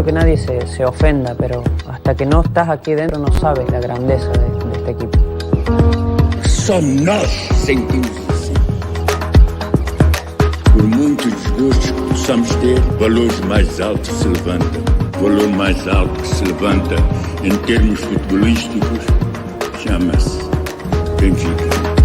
que nadie se ofenda, pero hasta que no estás aquí dentro no sabes la grandeza de este equipo. Só nós sentimos isso. Por muitos desgostos que possamos ter, valores mais altos se levantam. O valor mais alto que se levanta em termos futebolísticos chama-se Benfica.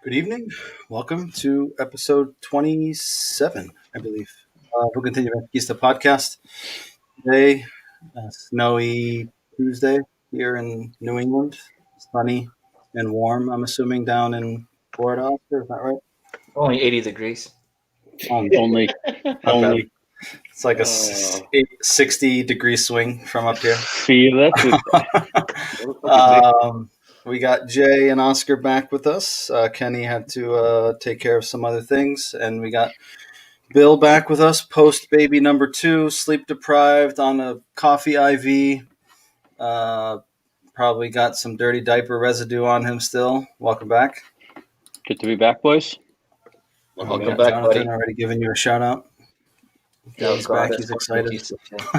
Good evening. Welcome to episode 27, I believe. We'll continue the podcast. Today, snowy Tuesday here in New England. Sunny and warm, I'm assuming, down in Florida. Oscar, is that right? Only 80 degrees. Only. It's like a 60-degree swing from up here. Feel it. We got Jay and Oscar back with us. Kenny had to take care of some other things. And we got Bill back with us, post-baby number 2, sleep-deprived on a coffee IV. Probably got some dirty diaper residue on him still. Welcome back. Good to be back, boys. Welcome back, Jonathan buddy. already giving you a shout-out. Yeah, He's back. He's excited.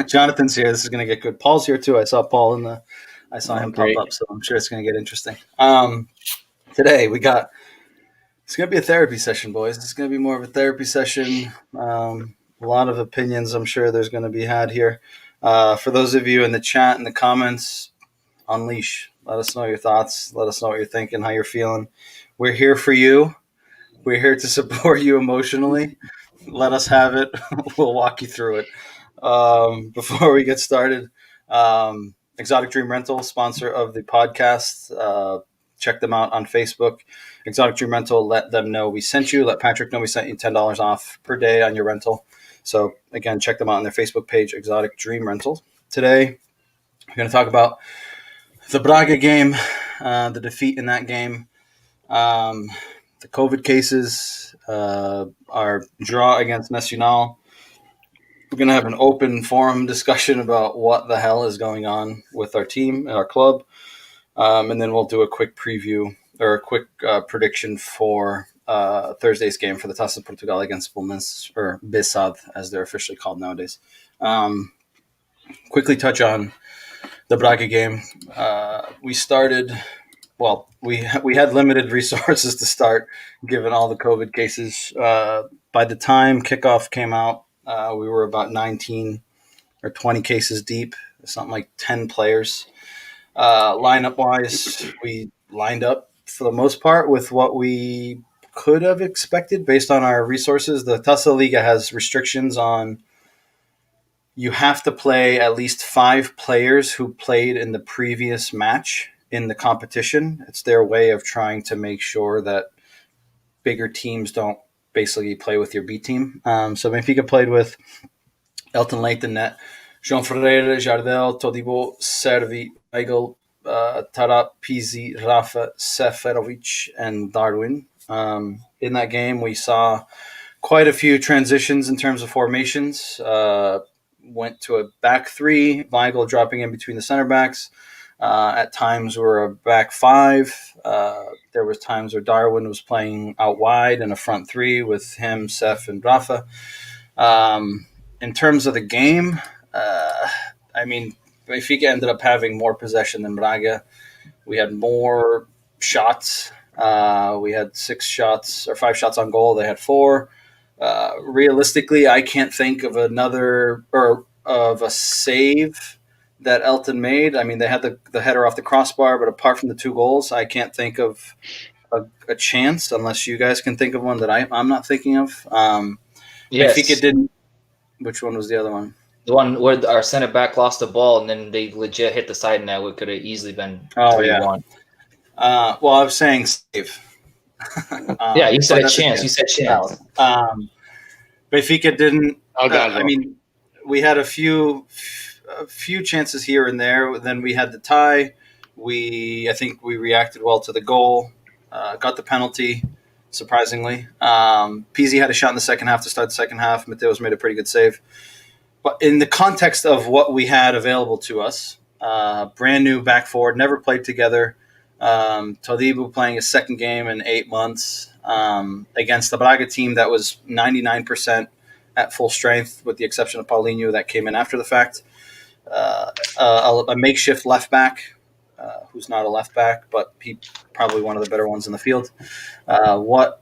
Jonathan's here. This is going to get good. Paul's here, too. I saw Paul in the... I saw him pop up, so I'm sure it's going to get interesting. Today, it's going to be a therapy session, boys. It's going to be more of a therapy session. A lot of opinions, I'm sure there's going to be had here. For those of you in the chat and the comments, unleash. Let us know your thoughts. Let us know what you're thinking, how you're feeling. We're here for you. We're here to support you emotionally. Let us have it. We'll walk you through it. Before we get started, Exotic Dream Rental, sponsor of the podcast. Check them out on Facebook. Exotic Dream Rental, let them know we sent you. Let Patrick know we sent you $10 off per day on your rental. So, again, check them out on their Facebook page, Exotic Dream Rental. Today, we're going to talk about the Braga game, the defeat in that game, the COVID cases, our draw against Nacional. We're going to have an open forum discussion about what the hell is going on with our team and our club. And then we'll do a quick preview or a quick prediction for Thursday's game for the Taça da Portugal against Bulnes, or Besad, as they're officially called nowadays. Quickly touch on the Braga game. We had limited resources to start, given all the COVID cases. By the time kickoff came out, we were about 19 or 20 cases deep, something like 10 players. Lineup-wise, we lined up for the most part with what we could have expected based on our resources. The Taça da Liga has restrictions on you have to play at least 5 players who played in the previous match in the competition. It's their way of trying to make sure that bigger teams don't basically play with your B team. So Benfica played with Elton Leite in net, João Ferreira, Jardel, Todibo, Servi, Weigl, Tarap, Pizzi, Rafa, Seferovic, and Darwin. In that game, we saw quite a few transitions in terms of formations. Went to a back 3, Weigl dropping in between the center backs. At times, we were a back 5. There was times where Darwin was playing out wide in a front 3 with him, Sef, and Rafa. In terms of the game, Benfica ended up having more possession than Braga. We had more shots. We had 6 shots or 5 shots on goal. They had 4. Realistically, I can't think of of a save that Elton made. I mean, they had the header off the crossbar, but apart from the 2 goals, I can't think of a chance unless you guys can think of one that I'm not thinking of. Yes. Benfica didn't. Which one was the other one? The one where our center back lost the ball and then they legit hit the side net. It could have easily been 3-1. Well, I was saying save. Yeah, you said but a that's chance. You said chance. Benfica didn't. Oh, God, I mean, we had a few chances here and there. Then we had the tie. I think we reacted well to the goal. Got the penalty, surprisingly. Pizzi had a shot in the second half to start the second half. Mateos made a pretty good save. But in the context of what we had available to us, brand new back forward, never played together. Todibo playing his second game in 8 months against the Braga team that was 99% at full strength, with the exception of Paulinho that came in after the fact. A makeshift left back, who's not a left back, but he probably one of the better ones in the field. What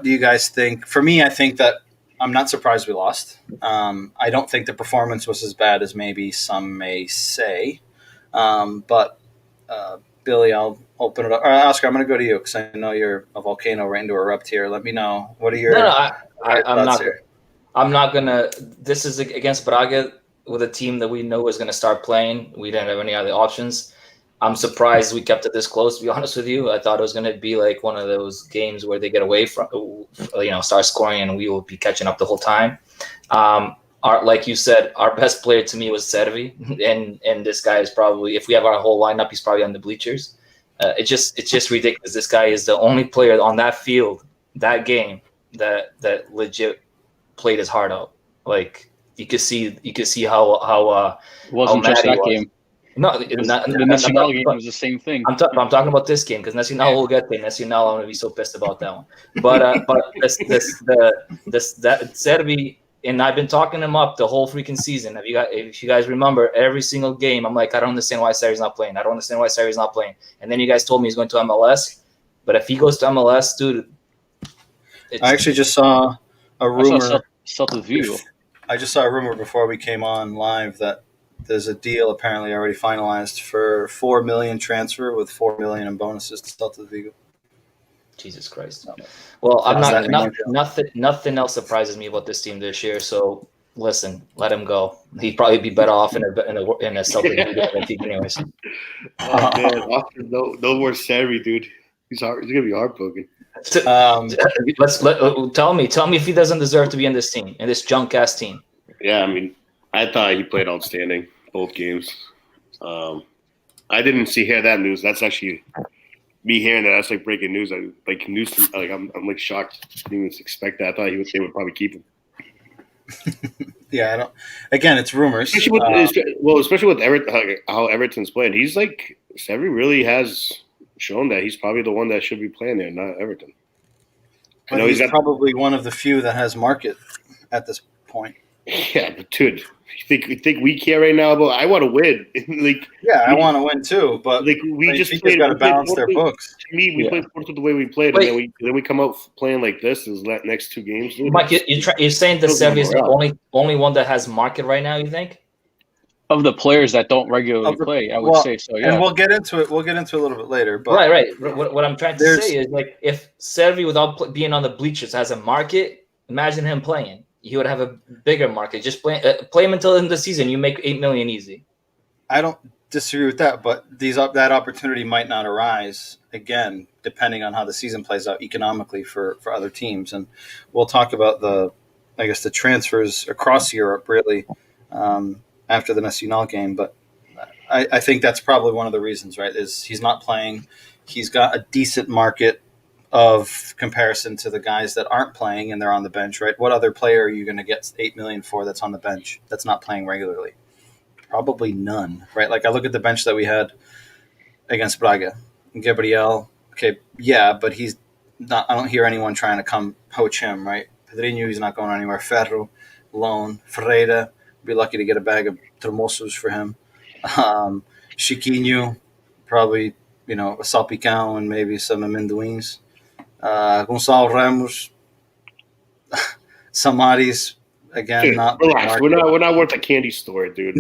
do you guys think? For me, I think that I'm not surprised we lost. I don't think the performance was as bad as maybe some may say, but Billy, I'll open it up. Oscar, I'm going to go to you because I know you're a volcano waiting to erupt here. Let me know. What are your I'm thoughts not. here? I'm not gonna. This is against Braga with a team that we know is going to start playing. We didn't have any other options. I'm surprised we kept it this close. To be honest with you, I thought it was going to be like one of those games where they get away from, start scoring, and we will be catching up the whole time. Like you said, our best player to me was Servi, and this guy is probably, if we have our whole lineup, he's probably on the bleachers. It's just ridiculous. This guy is the only player on that field, that game, that legit played his heart out. Like you could see how It wasn't how just mad he that was. game. No, The Nacional game was the same thing. I'm talking about this game because Nacional will get there. Nacional, I'm gonna be so pissed about that one. But that Servi, and I've been talking him up the whole freaking season. If you guys remember, every single game, I'm like, I don't understand why Servi's not playing. I don't understand why Servi's not playing. And then you guys told me he's going to MLS. But if he goes to MLS, dude, I actually just saw a rumor. I just saw a rumor before we came on live that there's a deal apparently already finalized for $4 million transfer with $4 million in bonuses to Celta Vigo. Jesus Christ! Well, I'm nothing else surprises me about this team this year. So listen, let him go. He'd probably be better off in a Celtic team anyways. Oh man, Oscar, no more Servi, dude. He's gonna be heartbroken. Tell me if he doesn't deserve to be in this team, in this junk ass team. Yeah, I mean, I thought he played outstanding both games. I didn't hear that news. That's actually me hearing that. That's like breaking news. I'm like shocked. I didn't even expect that. I thought they would probably keep him. Yeah, I don't. Again, it's rumors. Especially with Everton, how Everton's playing. He's like Servi really has shown that he's probably the one that should be playing there, not Everton. I know he's probably one of the few that has market at this point. Yeah, but dude, you think we care right now about? I want to win. I want to win too, but we just got to balance their books. To me, we played Porto the way we played, and then we come out playing like this in the next two games. Dude. Mike, you're saying that Servi is the only one that has market right now? You think? Of the players that don't regularly play, I would say so. Yeah, and we'll get into it. We'll get into it a little bit later. But right. What I'm trying to say is, like, if Servi, without being on the bleachers, has a market, imagine him playing. He would have a bigger market. Just play him until the end of the season. You make $8 million easy. I don't disagree with that, but that opportunity might not arise again, depending on how the season plays out economically for other teams. And we'll talk about the transfers across Europe really after the Nacional game. But I think that's probably one of the reasons, right? Is he's not playing. He's got a decent market of comparison to the guys that aren't playing and they're on the bench, right? What other player are you going to get $8 million for that's on the bench that's not playing regularly? Probably none, right? Like I look at the bench that we had against Braga. Gabriel, okay, yeah, but he's not. I don't hear anyone trying to come poach him, right? Pedrinho, he's not going anywhere. Ferro, loan. Ferreira, be lucky to get a bag of termosos for him. Chiquinho, probably a salpicão and maybe some amendoins. Gonçalo Ramos, Samaris, again, dude, not relax. We're not worth a candy store, dude.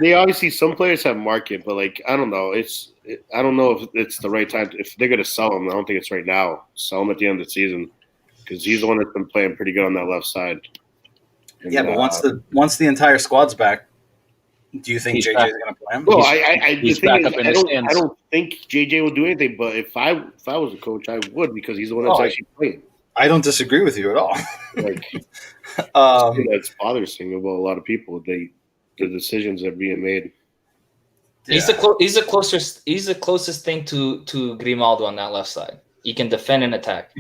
They obviously, some players have market, but I don't know. I don't know if it's the right time. If they're gonna sell him, I don't think it's right now. Sell him at the end of the season because he's the one that's been playing pretty good on that left side. And, but once the entire squad's back, Do you think He's JJ back. is going to play him? Well, he's the thing back is, up in the stands. I don't think JJ will do anything. But if I was a coach, I would, because he's the one that's actually playing. I don't disagree with you at all. Like, that's bothersome about a lot of people. The decisions that are being made. Yeah. He's the closest thing to Grimaldo on that left side. He can defend and attack,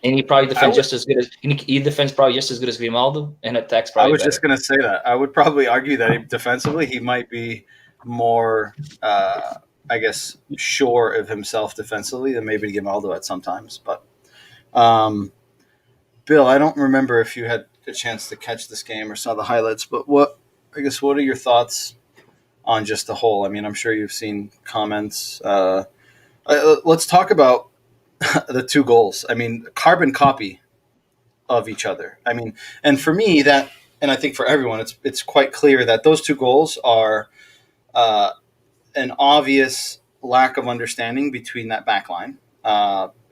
and he probably defends just as good as he defends probably just as good as Grimaldo, and attacks probably. I was better. just going to say that. I would probably argue that defensively he might be more, I guess, sure of himself defensively than maybe Grimaldo at sometimes. But Bill, I don't remember if you had a chance to catch this game or saw the highlights, but what are your thoughts on just the whole? I mean, I'm sure you've seen comments. Let's talk about the two goals. I mean, carbon copy of each other. I mean, and for me and I think for everyone, it's quite clear that those two goals are an obvious lack of understanding between that back line.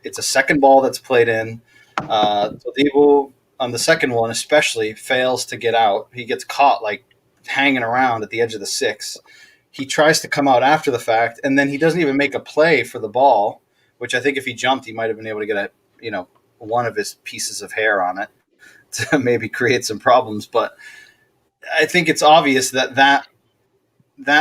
It's a second ball that's played in. Todibo on the second one especially fails to get out. He gets caught like hanging around at the edge of the 6. He tries to come out after the fact, and then he doesn't even make a play for the ball, which I think if he jumped, he might have been able to get one of his pieces of hair on it to maybe create some problems. But I think it's obvious that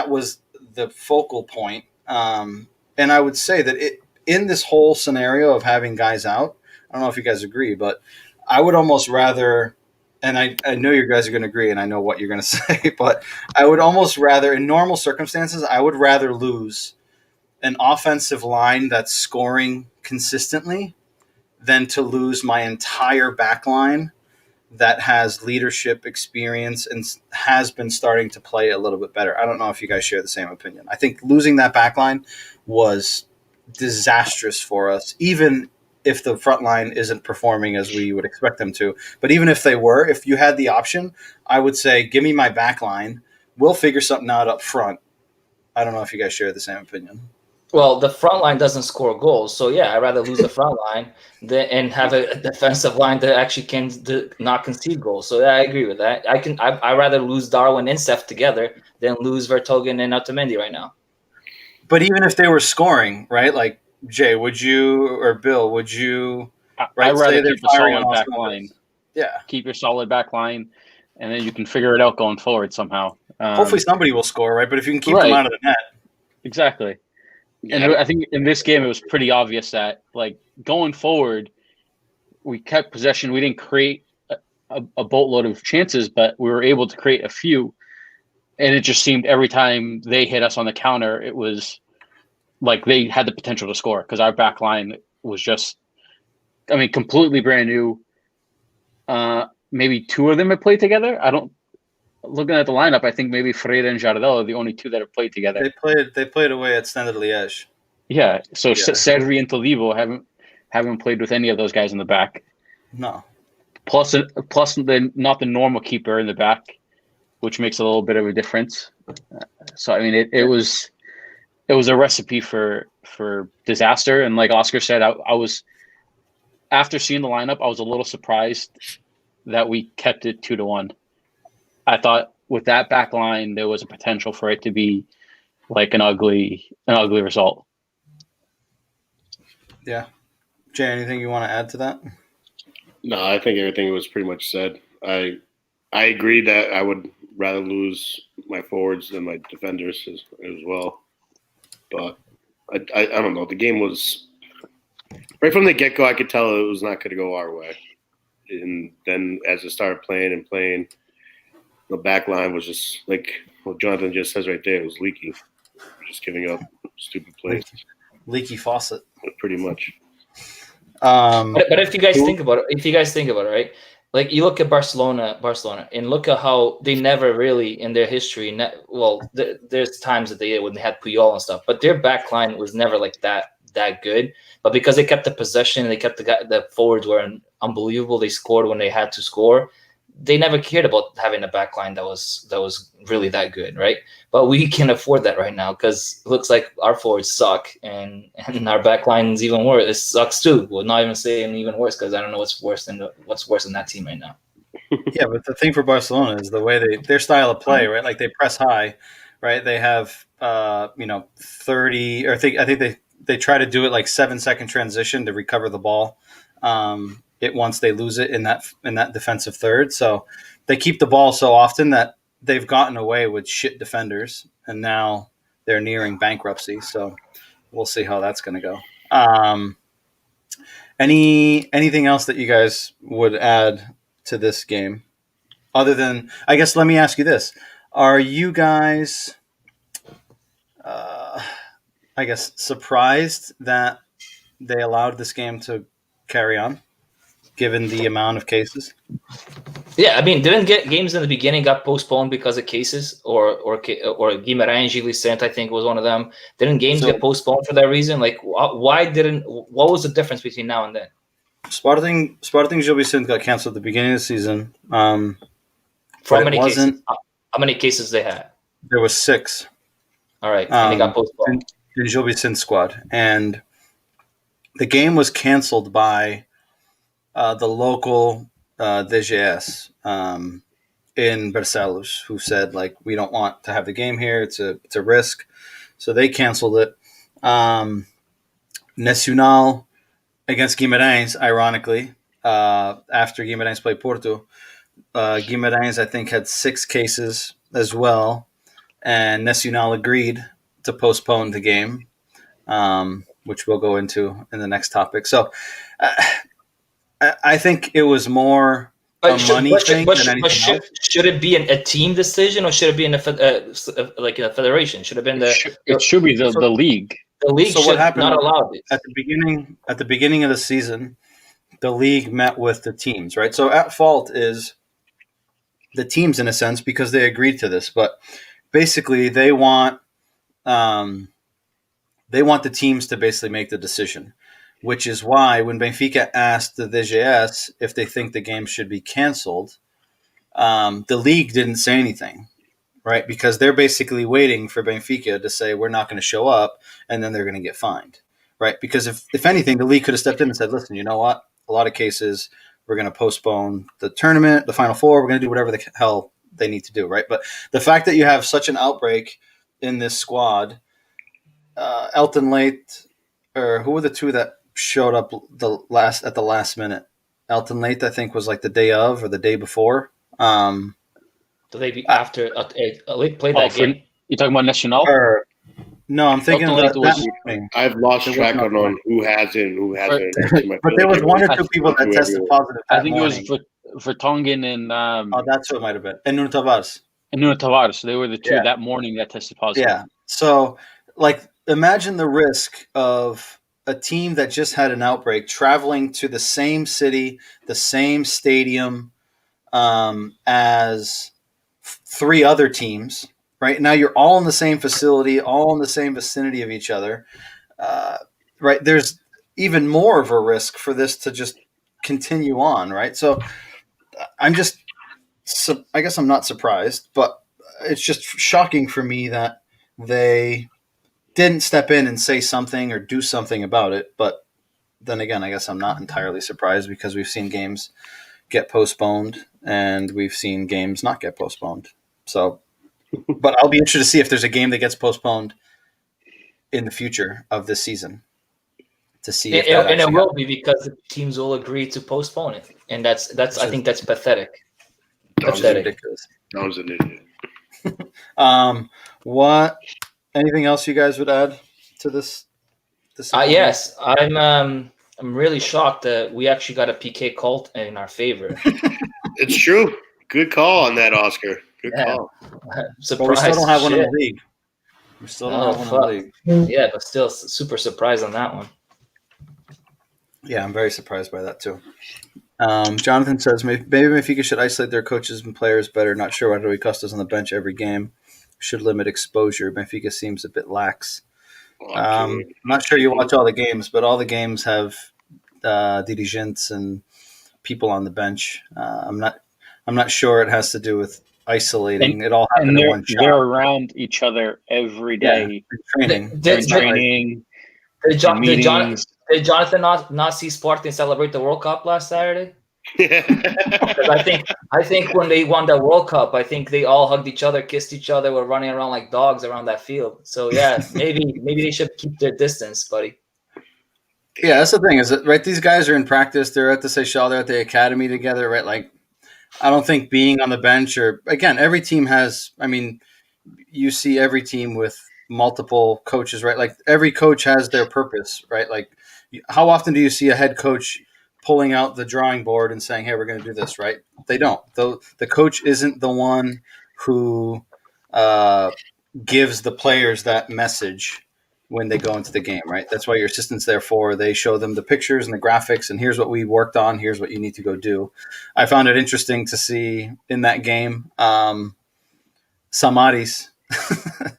was the focal point. And I would say that in this whole scenario of having guys out, I don't know if you guys agree, but I would almost rather, and I know you guys are going to agree, and I know what you're going to say, but I would almost rather, in normal circumstances, I would rather lose an offensive line that's scoring consistently than to lose my entire back line that has leadership experience and has been starting to play a little bit better. I don't know if you guys share the same opinion. I think losing that back line was disastrous for us, even if the front line isn't performing as we would expect them to. But even if they were, if you had the option, I would say, give me my back line. We'll figure something out up front. I don't know if you guys share the same opinion. Well, the front line doesn't score goals, so yeah, I'd rather lose the front line and have a defensive line that actually can not concede goals. So yeah, I agree with that. I'd rather lose Darwin and Seth together than lose Vertonghen and Otamendi right now. But even if they were scoring, right? Like Jay, would you, or Bill, would you? Right, I'd rather keep a solid back line. Yeah, keep your solid back line, and then you can figure it out going forward somehow. Hopefully, somebody will score, right? But if you can keep them out of the net, exactly. And I think in this game, it was pretty obvious that, like, going forward, we kept possession. We didn't create a boatload of chances, but we were able to create a few. And it just seemed every time they hit us on the counter, it was like they had the potential to score because our back line was just, I mean, completely brand new. Maybe two of them had played together. Looking at the lineup, I think maybe Freire and Jardel are the only two that have played together. They played away at Standard Liège. Yeah, so Servi and Todibo haven't played with any of those guys in the back. No. Plus the not the normal keeper in the back, which makes a little bit of a difference. So I mean, it was a recipe for disaster. And like Oscar said, I was, after seeing the lineup, I was a little surprised that we kept it 2-1. I thought with that back line, there was a potential for it to be like an ugly result. Yeah. Jay, anything you want to add to that? No, I think everything was pretty much said. I agree that I would rather lose my forwards than my defenders as well. But I don't know. The game was, right from the get-go, I could tell it was not going to go our way. And then as it started playing, the back line was just like what Jonathan just says right there. It was leaky. Just giving up stupid plays. Leaky faucet. Pretty much. But if you guys think about it, right? Like you look at Barcelona, and look at how they never really in their history. There's times that they did when they had Puyol and stuff, but their back line was never like that good. But because they kept the possession, they kept the forwards were unbelievable. They scored when they had to score. They never cared about having a back line that was really that good, right? But we can afford that right now because it looks like our forwards suck and our back line is even worse. It sucks too. Well, not even saying even worse because I don't know what's worse than that team right now. Yeah, but the thing for Barcelona is the way their style of play, right? Like they press high, right? They have 30, or I think they try to do it like 7-second transition to recover the ball. It once they lose it in that defensive third, so they keep the ball so often that they've gotten away with shit defenders, and now they're nearing bankruptcy. So we'll see how that's going to go. Anything else that you guys would add to this game? Other than, I guess, let me ask you this: are you guys, I guess, surprised that they allowed this game to carry on, given the amount of cases? Yeah, I mean, didn't get games in the beginning got postponed because of cases, or Guimarães, Gil Vicente, I think was one of them. Didn't games get postponed for that reason? Like, why didn't? What was the difference between now and then? Sporting Gil Vicente got canceled at the beginning of the season. For how many cases? How many cases they had? There was 6. All right, and they got postponed. In Gil Vicente squad, and the game was canceled by the local DGS in Barcelos, who said, like, we don't want to have the game here. It's a risk, so they canceled it. Nacional against Guimarães, ironically, after Guimarães played Porto. Guimarães, I think, had 6 cases as well, and Nacional agreed to postpone the game, which we'll go into in the next topic. So I think it was more a money thing than anything else. Should it be a team decision, or should it be in a federation? Should have been it should be the league. The league so should not allow it. At the beginning of the season, the league met with the teams, right? So at fault is the teams in a sense, because they agreed to this, but basically they want the teams to basically make the decision, which is why when Benfica asked the DGS if they think the game should be canceled, the league didn't say anything, right? Because they're basically waiting for Benfica to say we're not going to show up, and then they're going to get fined, right? Because if anything, the league could have stepped in and said, listen, you know what? A lot of cases, we're going to postpone the tournament, the Final Four. We're going to do whatever the hell they need to do, right? But the fact that you have such an outbreak in this squad, Elton Late, or who were the 2 that showed up at the last minute? Elton Late, I think, was like the day of or the day before. The day after Late played that game. You're talking about Nacional? No, I'm thinking of that morning. I've lost track on who hasn't. But there was 1 or 2 people that tested positive. I think morning. It was Vertonghen and that's who it might have been. And Nuno Tavares. They were the 2 that morning that tested positive. Yeah. So, like, imagine the risk of a team that just had an outbreak traveling to the same city, the same stadium as 3 other teams. Right now, you're all in the same facility, all in the same vicinity of each other. Right, there's even more of a risk for this to just continue on. Right, so I guess I'm not surprised, but it's just shocking for me that they didn't step in and say something or do something about it. But then again, I guess I'm not entirely surprised, because we've seen games get postponed and we've seen games not get postponed. So. But I'll be interested to see if there's a game that gets postponed in the future of this season. To see, if it will be, because the teams will agree to postpone it, and that's I think that's pathetic. Ridiculous. That was an idiot. What? Anything else you guys would add to this? Yes, I'm really shocked that we actually got a PK cult in our favor. It's true. Good call on that, Oscar. Good call. But we still don't have one in the league. We still don't have one in the league. Yeah, but still super surprised on that one. Yeah, I'm very surprised by that too. Jonathan says maybe Benfica should isolate their coaches and players better. Not sure why Rui Costa's on the bench every game. Should limit exposure. Benfica seems a bit lax. I'm not sure you watch all the games, but all the games have dirigents and people on the bench. I'm not sure it has to do with isolating. It all happened in one shot. They're around each other every day. Training. Did Jonathan not see Sporting celebrate the World Cup last Saturday? Because I think when they won the World Cup, I think they all hugged each other, kissed each other, were running around like dogs around that field. So yeah, maybe they should keep their distance, buddy. Yeah, that's the thing is that, right, these guys are in practice. They're at the Seychelles. They're at the academy together, right? Like, I don't think being on the bench or, again, every team has, I mean, you see every team with multiple coaches, right? Like, every coach has their purpose, right? Like, how often do you see a head coach pulling out the drawing board and saying, hey, we're going to do this, right? They don't. The coach isn't the one who gives the players that message when they go into the game, right? That's why your assistant's there for. They show them the pictures and the graphics, and here's what we worked on. Here's what you need to go do. I found it interesting to see in that game, Samaris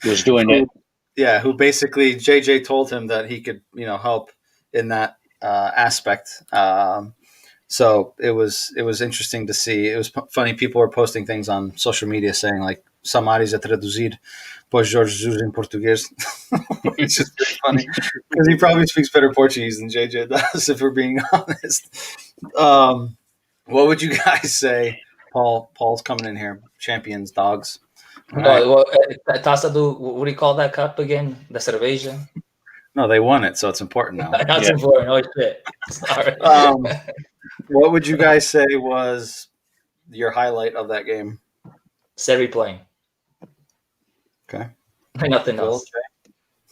was doing it. Yeah, who basically JJ told him that he could, help in that aspect. So it was interesting to see. It was funny. People were posting things on social media saying like Samaris a traduzir pois Jorge Jesus em português. It's just very funny because he probably speaks better Portuguese than JJ does, if we're being honest. What would you guys say? Paul's coming in here. Champions, dogs. No, Taça do, what do you call that cup again? The cerveja? No, they won it, so it's important now. That's important. Oh, shit. Sorry. What would you guys say was your highlight of that game? Seri playing. Okay. Nothing else.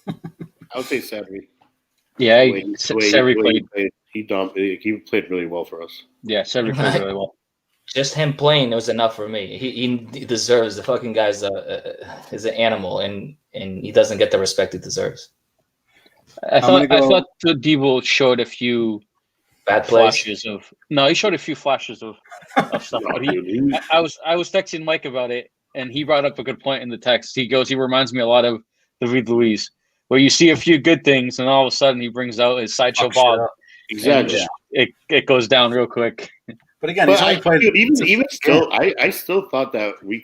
I would say Seri. Yeah, Seri played. He played really well for us. Yeah, Seri played really well. Just him playing was enough for me. He deserves. The fucking guy's is an animal, and he doesn't get the respect he deserves. I thought Debo showed a few bad flashes of. No, he showed a few flashes of stuff. But I was texting Mike about it, and he brought up a good point in the text. He goes, he reminds me a lot of David Luiz, where you see a few good things, and all of a sudden he brings out his sideshow Bob. Exactly. It goes down real quick. But again, he's only played. Even still, I still thought that we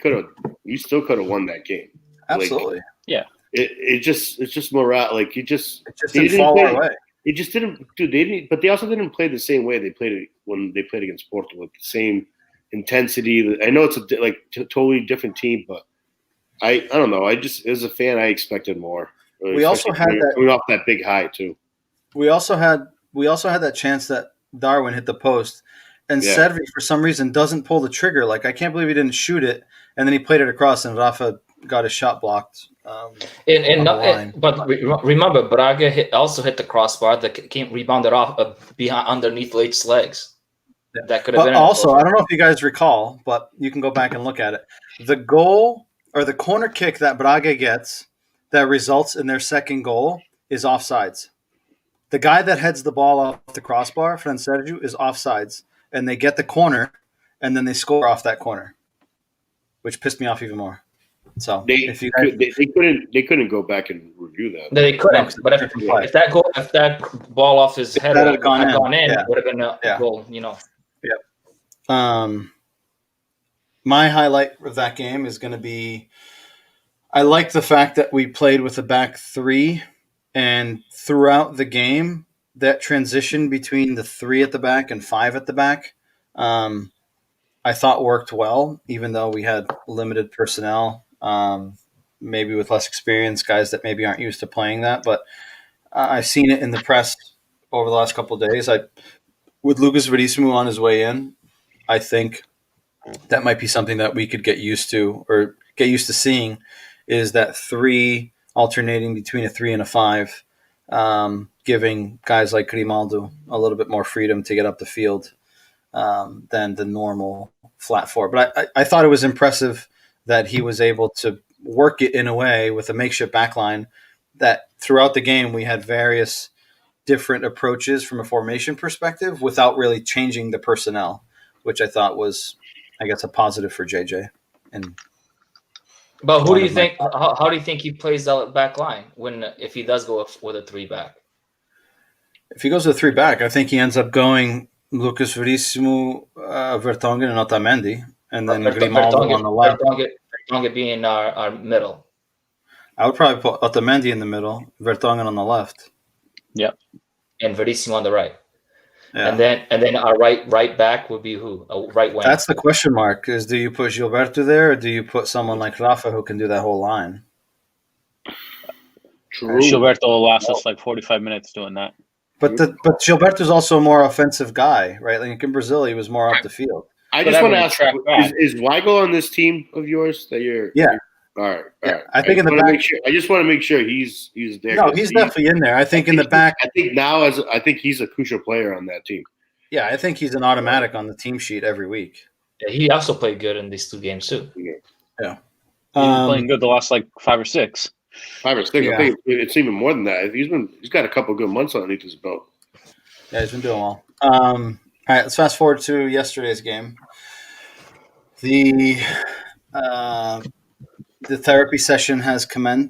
still could have won that game. Absolutely. Like, yeah. It's just morale. Like it just didn't fall our way. It just didn't. Dude, they didn't. But they also didn't play the same way they played it when they played against Porto, with the same intensity. I know it's a totally different team, but I don't know. I just, as a fan, I expected more. We also had that coming off that big high too. We also had that chance that Darwin hit the post. And Servi, for some reason, doesn't pull the trigger. Like, I can't believe he didn't shoot it. And then he played it across, and Rafa got his shot blocked. But remember, Braga also hit the crossbar that came rebounded off behind underneath Leitch's legs. Yeah. That could have been. Also, I don't know if you guys recall, but you can go back and look at it. The goal or the corner kick that Braga gets that results in their second goal is offsides. The guy that heads the ball off the crossbar, Fran Sergio, is offsides. And they get the corner, and then they score off that corner, which pissed me off even more. So they couldn't go back and review that. They couldn't. But if that ball off his head had gone in, it would have been a goal. Yeah. My highlight of that game is going to be. I like the fact that we played with a back three, and throughout the game, that transition between the 3 at the back and 5 at the back, I thought worked well, even though we had limited personnel, maybe with less experience, guys that maybe aren't used to playing that. But I've seen it in the press over the last couple of days. With Lucas Verissimo on his way in, I think that might be something that we could get used to seeing, is that 3 alternating between a 3 and a 5. Giving guys like Grimaldo a little bit more freedom to get up the field than the normal flat 4. But I thought it was impressive that he was able to work it in a way with a makeshift backline that throughout the game we had various different approaches from a formation perspective without really changing the personnel, which I thought was, I guess, a positive for JJ. But who do you think? How do you think he plays that back line if he does go with a 3 back? If he goes with a 3 back, I think he ends up going Lucas Verissimo, Vertonghen, and Otamendi, and then Grimaldo on the left. Vertonghen being our middle. I would probably put Otamendi in the middle, Vertonghen on the left. Yep. And Verissimo on the right. Yeah. And then our right back would be who? A right wing. That's the question mark: is do you put Gilberto there, or do you put someone like Rafa who can do that whole line? True. Gilberto will last us like 45 minutes doing that. But Gilberto's also a more offensive guy, right? Like in Brazil, he was more up the field. I But just want to everyone ask: track back. is Weigl on this team of yours that you're? Yeah. All right. Yeah, I think in the wanna back- make sure, I just want to make sure he's there. No, he's definitely in there. I think in the back, I think he's a crucial player on that team. yeah, I think he's an automatic on the team sheet every week. Yeah, he also played good in these 2 games too. Yeah. He's been playing good the last like 5 or 6. 5 or 6. Yeah. I think it's even more than that. He's got a couple good months underneath his belt. Yeah, he's been doing well. All right, let's fast forward to yesterday's game. The therapy session has begun.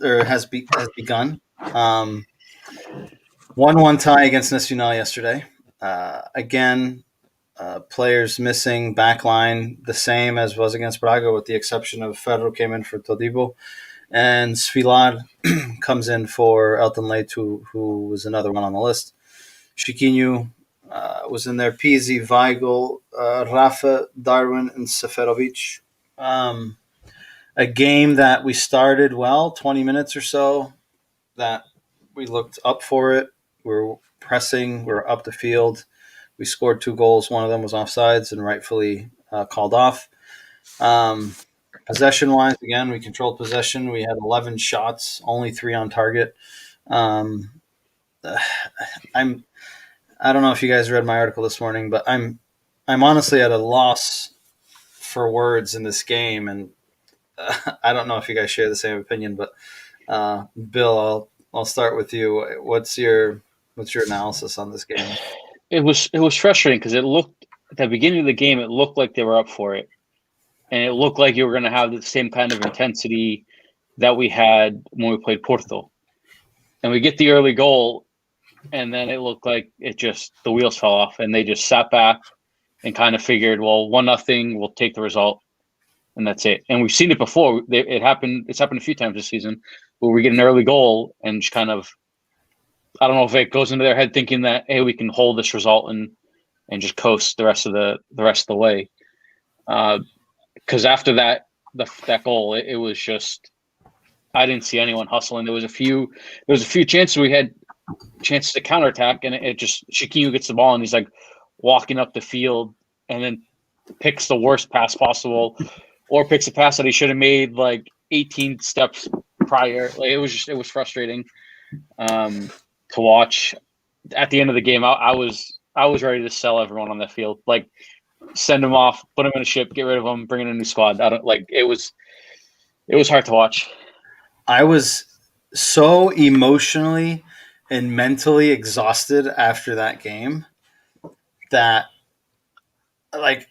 1-1 tie against Nacional yesterday. Again, players missing, backline the same as was against Braga, with the exception of Ferro came in for Todibo, and Svilar comes in for Elton Late, who was another one on the list. Chiquinho was in there. Pizzi, Weigl, Rafa, Darwin, and Seferovic. A game that we started well, 20 minutes or so, that we looked up for it. We were pressing. We were up the field. We scored 2 goals. One of them was offsides and rightfully called off. Possession-wise, again, we controlled possession. We had 11 shots, only 3 on target. I don't know if you guys read my article this morning, but I'm honestly at a loss for words in this game, and I don't know if you guys share the same opinion. But Bill, I'll start with you. What's your analysis on this game? It was frustrating because it looked at the beginning of the game. It looked like they were up for it, and it looked like you were going to have the same kind of intensity that we had when we played Porto. And we get the early goal, and then it looked like the wheels fell off, and they just sat back and kind of figured, well, 1-0, we'll take the result, and that's it. And we've seen it before. It's happened a few times this season where we get an early goal and just kind of, I don't know if it goes into their head thinking that, hey, we can hold this result and just coast the rest of the way. Because after that goal, it was just, I didn't see anyone hustling. There was a few chances we had chances to counterattack, and it just, Chiquinho gets the ball and he's like walking up the field and then picks the worst pass possible, or picks a pass that he should have made like 18 steps prior. Like, it was frustrating to watch. At the end of the game, I was ready to sell everyone on that field. Like, send them off, put them in a ship, get rid of them, bring in a new squad. It was hard to watch. I was so emotionally and mentally exhausted after that game that, like,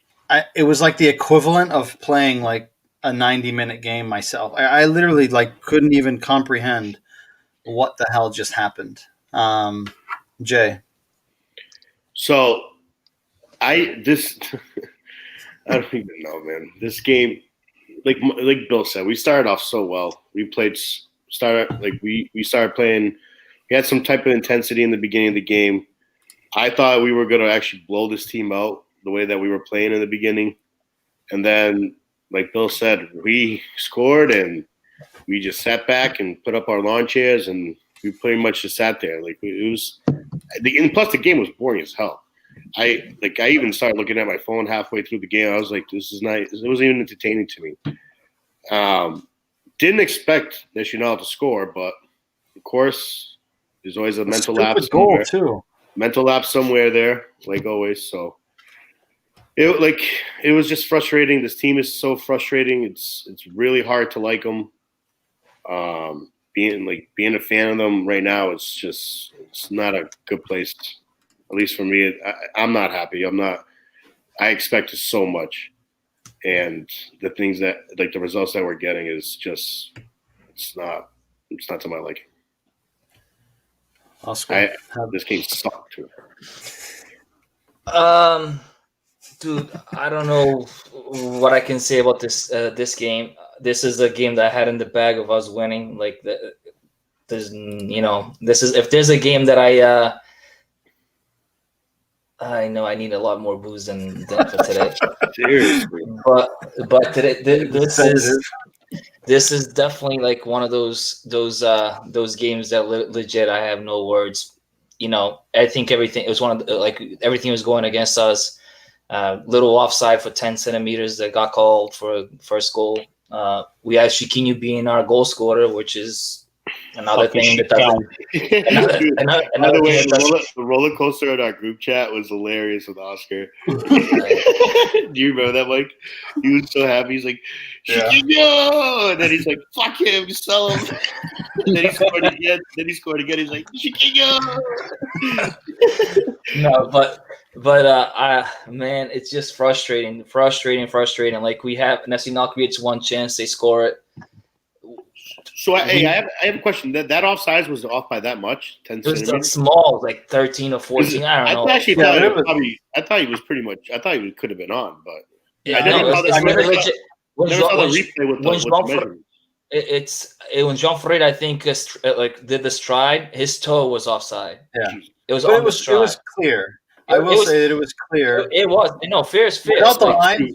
it was like the equivalent of playing like a 90-minute game myself. I literally couldn't even comprehend what the hell just happened. Jay. So I don't even know, man. This game, like Bill said, we started off so well. We started playing. We had some type of intensity in the beginning of the game. I thought we were going to actually blow this team out the way that we were playing in the beginning. And then, like Bill said, we scored and we just sat back and put up our lawn chairs and we pretty much just sat there. And plus the game was boring as hell. I even started looking at my phone halfway through the game. I was like, this is nice. It wasn't even entertaining to me. Didn't expect Nacional to score, but of course, there's always a mental lapse somewhere. Too. Mental lapse somewhere there, like always. So it was just frustrating. This team is so frustrating. It's really hard to like them. Being a fan of them right now, it's not a good place. At least for me, I'm not happy. I expected so much, and the things that the results that we're getting is just it's not to my liking. This game sucked too. Dude, I don't know what I can say about this game. This is a game that I had in the bag of us winning. If there's a game that I know I need a lot more booze than for today. Seriously. But today this is definitely like one of those games that legit I have no words. I think everything it was one of the, everything was going against us. Little offside for 10 centimeters that got called for first goal. We had Chiquinho being our goal scorer, which is another thing that doesn't. By the way, the roller coaster in our group chat was hilarious with Oscar. Do you remember that, Mike? He was so happy. He's like, Chiquinho! And then he's like, fuck him, sell him. And then he scored again. He's like, Chiquinho! No, but man, it's just frustrating. Like we have Nacional creates one chance, they score it. So I have a question. That offsides was off by that much? 10 it was centimeters? Small, like 13 or 14. I don't know. I thought he was pretty much. I thought he could have been on, but yeah, I never saw the replay with the measurement. When Jean Fred, I think, did the stride, his toe was offside. Yeah, it was. But it was clear. I will say that it was clear. It was. Fair is fair. Without the lines,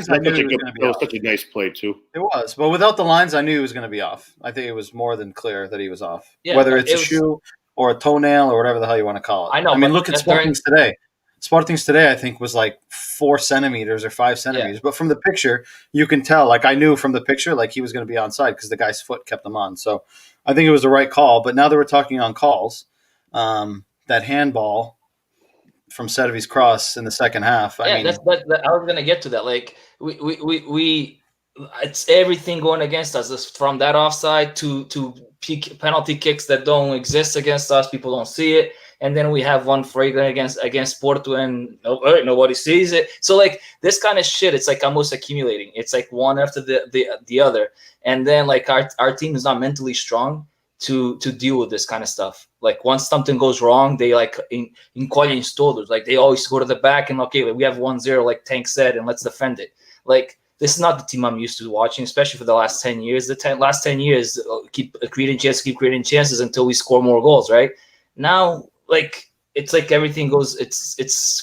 I knew it was going to be off. That was such a nice play too. It was, but without the lines, I knew he was going to be off. I think it was more than clear that he was off. Yeah, whether it's a shoe or a toenail or whatever the hell you want to call it. I know. I mean, look at Sporting's today. Sporting's today, I think, was like 4 centimeters or 5 centimeters. Yeah. But from the picture, you can tell. Like I knew from the picture, like he was going to be onside because the guy's foot kept him on. So I think it was the right call. But now that we're talking on calls, that handball from Sedevi's cross in the second half. I mean, I was going to get to that. Like we it's everything going against us from that offside to peak penalty kicks that don't exist against us. People don't see it. And then we have one flagrant against Porto and nobody sees it. So like this kind of shit, it's like almost accumulating. It's like one after the other. And then like our team is not mentally strong to deal with this kind of stuff. Like once something goes wrong, they like encolhem todos. Like they always go to the back and okay, we have 1-0, like Tank said, and let's defend it. Like this is not the team I'm used to watching, especially for the last 10 years. Last 10 years keep creating chances until we score more goals, right? Now, like it's like everything goes.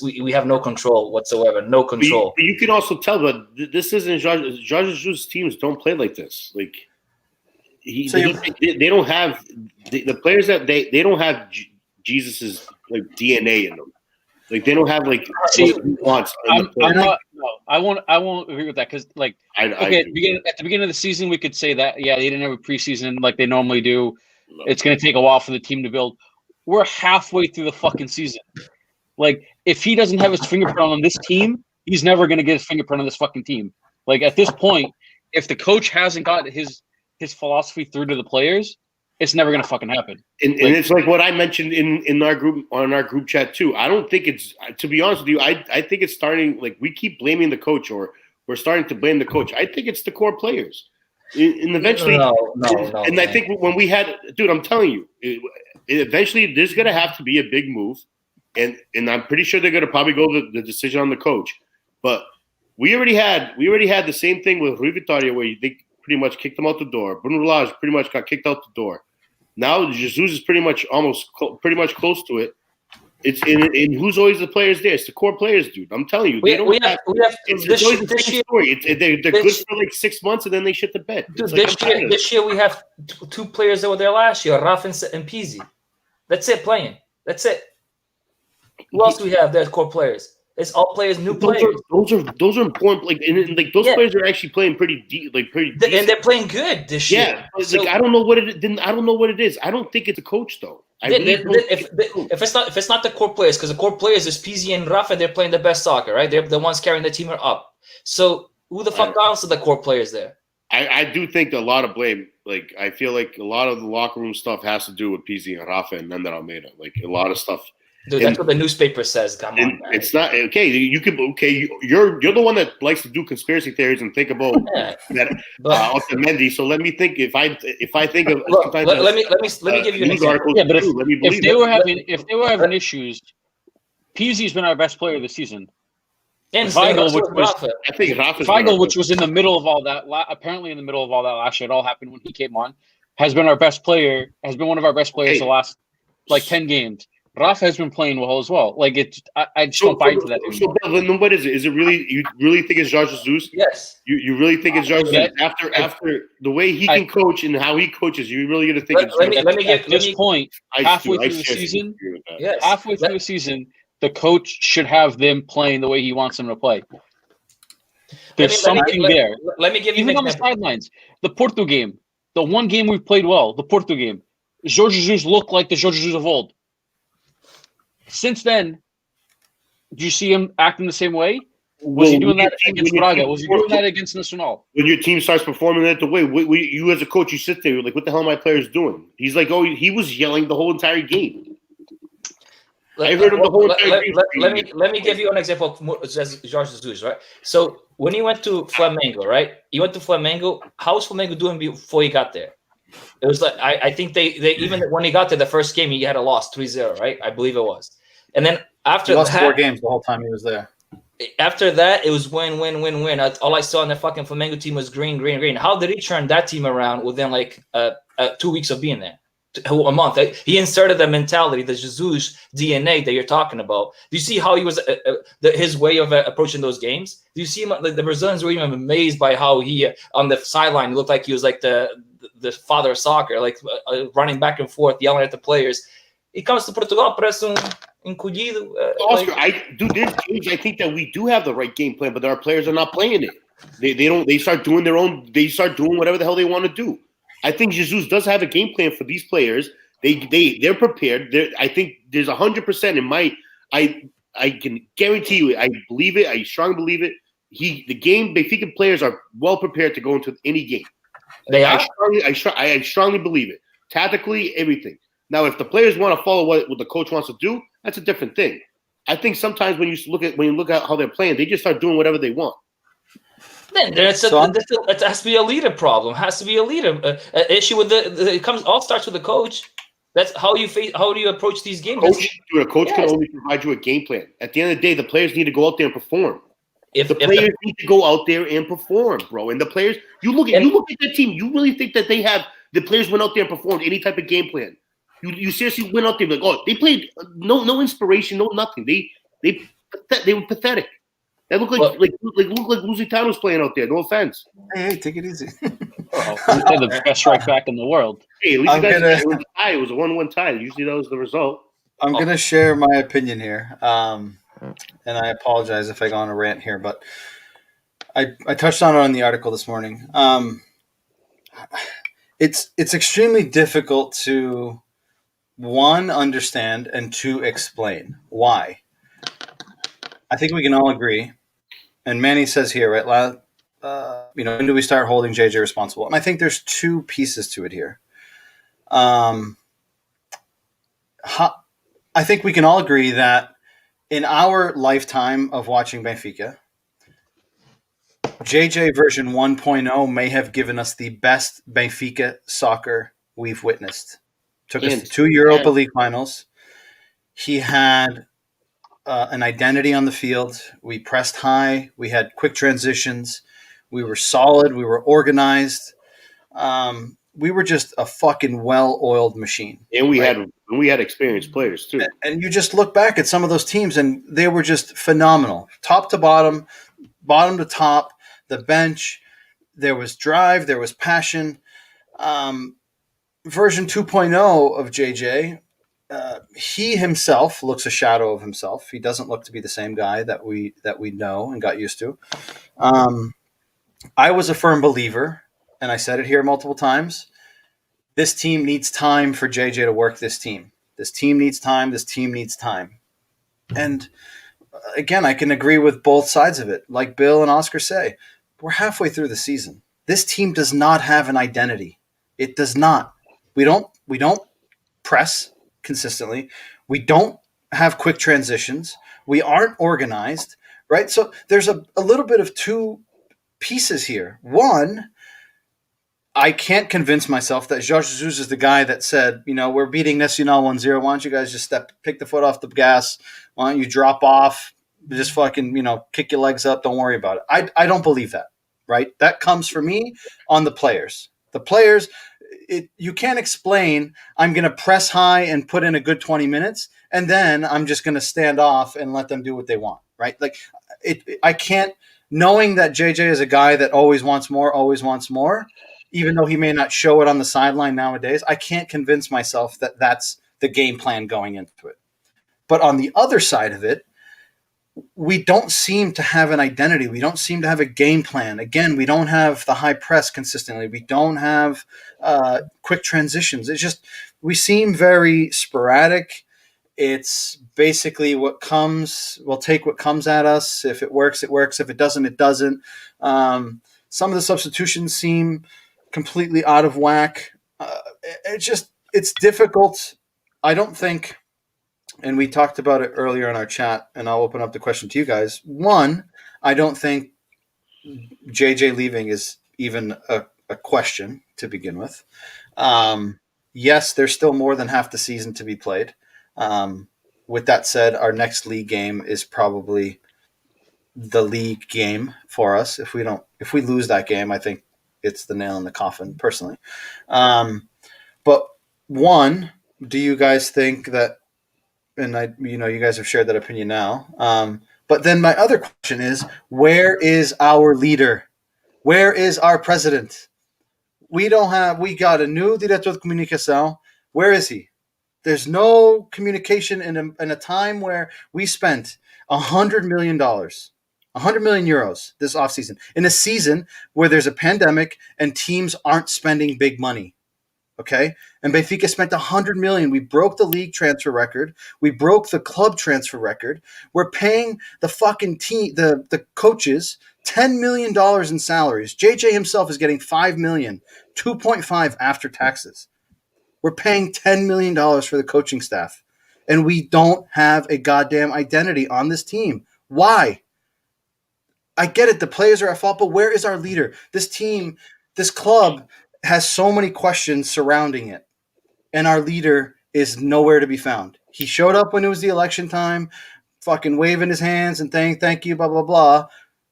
We have no control whatsoever. No control. But you can also tell, but this isn't Jorge Jesus' teams don't play like this. Like they don't have the players that they don't have Jesus's like DNA in them. Like they don't have like wants. I won't agree with that because like at the beginning of the season we could say that they didn't have a preseason like they normally do. No. It's going to take a while for the team to build. We're halfway through the fucking season. Like, if he doesn't have his fingerprint on this team, he's never going to get his fingerprint on this fucking team. Like, at this point, if the coach hasn't got his philosophy through to the players, it's never going to fucking happen. And it's like what I mentioned in our group on our group chat too. I don't think it's, to be honest with you, I think it's starting, like we keep blaming the coach or we're starting to blame the coach. I think it's the core players. And eventually, no, and I think when we had, dude, I'm telling you, eventually there's going to have to be a big move, and I'm pretty sure they're going to probably go the decision on the coach. But we already had the same thing with Rui Vitória where they pretty much kicked him out the door. Bruno Lage pretty much got kicked out the door. Now Jesus is pretty much close to it. It's in who's always the players there? It's the core players, dude. I'm telling you, we have it's always the same story. They're good for like 6 months and then they shit the bed. Dude, this year we have two players that were there last year, Rafa and Pizzi. That's it, playing. That's it. Who else do we have? There's core players. It's all players, new players. Those are important. Like those players are actually playing pretty deep, like pretty. Decent. And they're playing good this year. Yeah, so, like I don't know what it. I don't know what it is. I don't think it's a coach though. If it's not the core players, because the core players is Pizzi and Rafa, they're playing the best soccer, right? They're the ones carrying the team up. So who the fuck else are the core players there? I do think a lot of blame. Like I feel like a lot of the locker room stuff has to do with Pizzi and Rafa and Nander Almeida. Like a lot of stuff. Dude, that's what the newspaper says. Come on, man. It's not okay. You're the one that likes to do conspiracy theories and think about that Otamendi. So let me think. If I think of let me give you an example. Yeah, but if they were having issues, Pizzi's been our best player this season. And Weigl, which was in the middle of all that, apparently in the middle of all that last year, it all happened when he came on, has been our best player. Has been one of our best players the last like 10 games. Rafa has been playing well as well. Like I just don't buy into that anymore. So then what is it? Is it really you really think it's Jorge Jesus? Yes. You really think it's Jorge Jesus after the way he can coach and how he coaches? You really going to think it's Jorge? At this point, halfway through the season, the coach should have them playing the way he wants them to play. There's something there. Let me give you even on the sidelines. The Porto game, the one game we played well, the Porto game, Jorge Jesus looked like the Jorge Jesus of old. Since then, do you see him acting the same way? Was he doing that against Braga? Was he doing that against Nacional? When your team starts performing that the way, you as a coach, you sit there, you're like, what the hell are my players doing? He's like, he was yelling the whole entire game. I heard him the whole entire game. Let me give you an example of Jorge Jesus, right? So when he went to Flamengo, right? He went to Flamengo. How was Flamengo doing before he got there? It was like I think they even when he got there the first game he had a loss 3-0, right? I believe it was. And then after he lost 4 games the whole time he was there. After that, it was win. All I saw in the fucking Flamengo team was green. How did he turn that team around within like 2 weeks of being there? A month. He inserted the mentality, the Jesus DNA that you're talking about. Do you see how he was his way of approaching those games? Do you see him? Like the Brazilians were even amazed by how he on the sideline looked like he was like the father of soccer, like running back and forth, yelling at the players. He comes to Portugal, parece encolhido. Oscar, there's games I think that we do have the right game plan, but our players are not playing it. They don't. They start doing their own. They start doing whatever the hell they want to do. I think Jesus does have a game plan for these players. They're prepared. I think there's 100% in my. I can guarantee you. I believe it. I strongly believe it. The Benfica players are well prepared to go into any game. They are. I strongly believe it. Tactically, everything. Now, if the players want to follow what the coach wants to do, that's a different thing. I think sometimes when you look at how they're playing, they just start doing whatever they want. Then it has to be a leader problem. It has to be a leader issue with all starts with the coach. That's how you face. How do you approach these games? A coach can only provide you a game plan. At the end of the day, the players need to go out there and perform. The players need to go out there and perform, bro. And the players, you look at that team. You really think that the players went out there and performed any type of game plan? You seriously went out there like, they played no inspiration, no nothing. They were pathetic. That looked like Lusitano's playing out there. No offense. Hey, take it easy. They're the best right back in the world. Hey, at least it was a 1-1 tie. Usually that was the result. I'm gonna share my opinion here, and I apologize if I go on a rant here, but I touched on it in the article this morning. It's extremely difficult to understand and 2 explain why. I think we can all agree, and Manny says here, right? When do we start holding JJ responsible? And I think there's 2 pieces to it here. I think we can all agree that in our lifetime of watching Benfica, JJ version 1.0 may have given us the best Benfica soccer we've witnessed. Took us to 2 Europa League finals. He had an identity on the field. We pressed high. We had quick transitions. We were solid. We were organized. We were just a fucking well-oiled machine. And we had experienced players too. And you just look back at some of those teams, and they were just phenomenal, top to bottom, bottom to top. The bench, there was drive, there was passion. Version 2.0 of JJ. He himself looks a shadow of himself. He doesn't look to be the same guy that we know and got used to. I was a firm believer, and I said it here multiple times. This team needs time for JJ to work this team. This team needs time. This team needs time. And again, I can agree with both sides of it. Like Bill and Oscar say, we're halfway through the season. This team does not have an identity. It does not. We don't press consistently. We don't have quick transitions. We aren't organized, right? So there's a little bit of 2 pieces here. One, I can't convince myself that Jorge Jesus is the guy that said, we're beating Nacional 1-0. Why don't you guys just pick the foot off the gas? Why don't you drop off? Just fucking, kick your legs up. Don't worry about it. I don't believe that, right? That comes for me on the players. The players, you can't explain I'm going to press high and put in a good 20 minutes and then I'm just going to stand off and let them do what they want, right? Like I can't, knowing that JJ is a guy that always wants more, even though he may not show it on the sideline nowadays, I can't convince myself that that's the game plan going into it. But on the other side of it, we don't seem to have an identity. We don't seem to have a game plan. Again, we don't have the high press consistently. We don't have quick transitions. It's just, we seem very sporadic. It's basically what comes, we'll take what comes at us. If it works, it works. If it doesn't, it doesn't. Some of the substitutions seem completely out of whack. It's difficult. I don't think, and we talked about it earlier in our chat, and I'll open up the question to you guys. One, I don't think JJ leaving is even a question to begin with. Yes, there's still more than half the season to be played. With that said, our next league game is probably the league game for us. If we lose that game, I think it's the nail in the coffin, personally. But one, do you guys think that, and you guys have shared that opinion now. But then my other question is, where is our leader? Where is our president? We got a new director de comunicação. Where is he? There's no communication in a time where we spent $100 million, 100 million euros this offseason, in a season where there's a pandemic and teams aren't spending big money. Okay, and Benfica spent $100 million. We broke the league transfer record. We broke the club transfer record. We're paying the fucking team, the coaches, $10 million in salaries. JJ himself is getting $5 million, 2.5 after taxes. We're paying $10 million for the coaching staff, and we don't have a goddamn identity on this team. Why? I get it. The players are at fault, but where is our leader? This team, this club has so many questions surrounding it, and our leader is nowhere to be found. He showed up when it was the election time, fucking waving his hands and saying thank you, blah, blah, blah.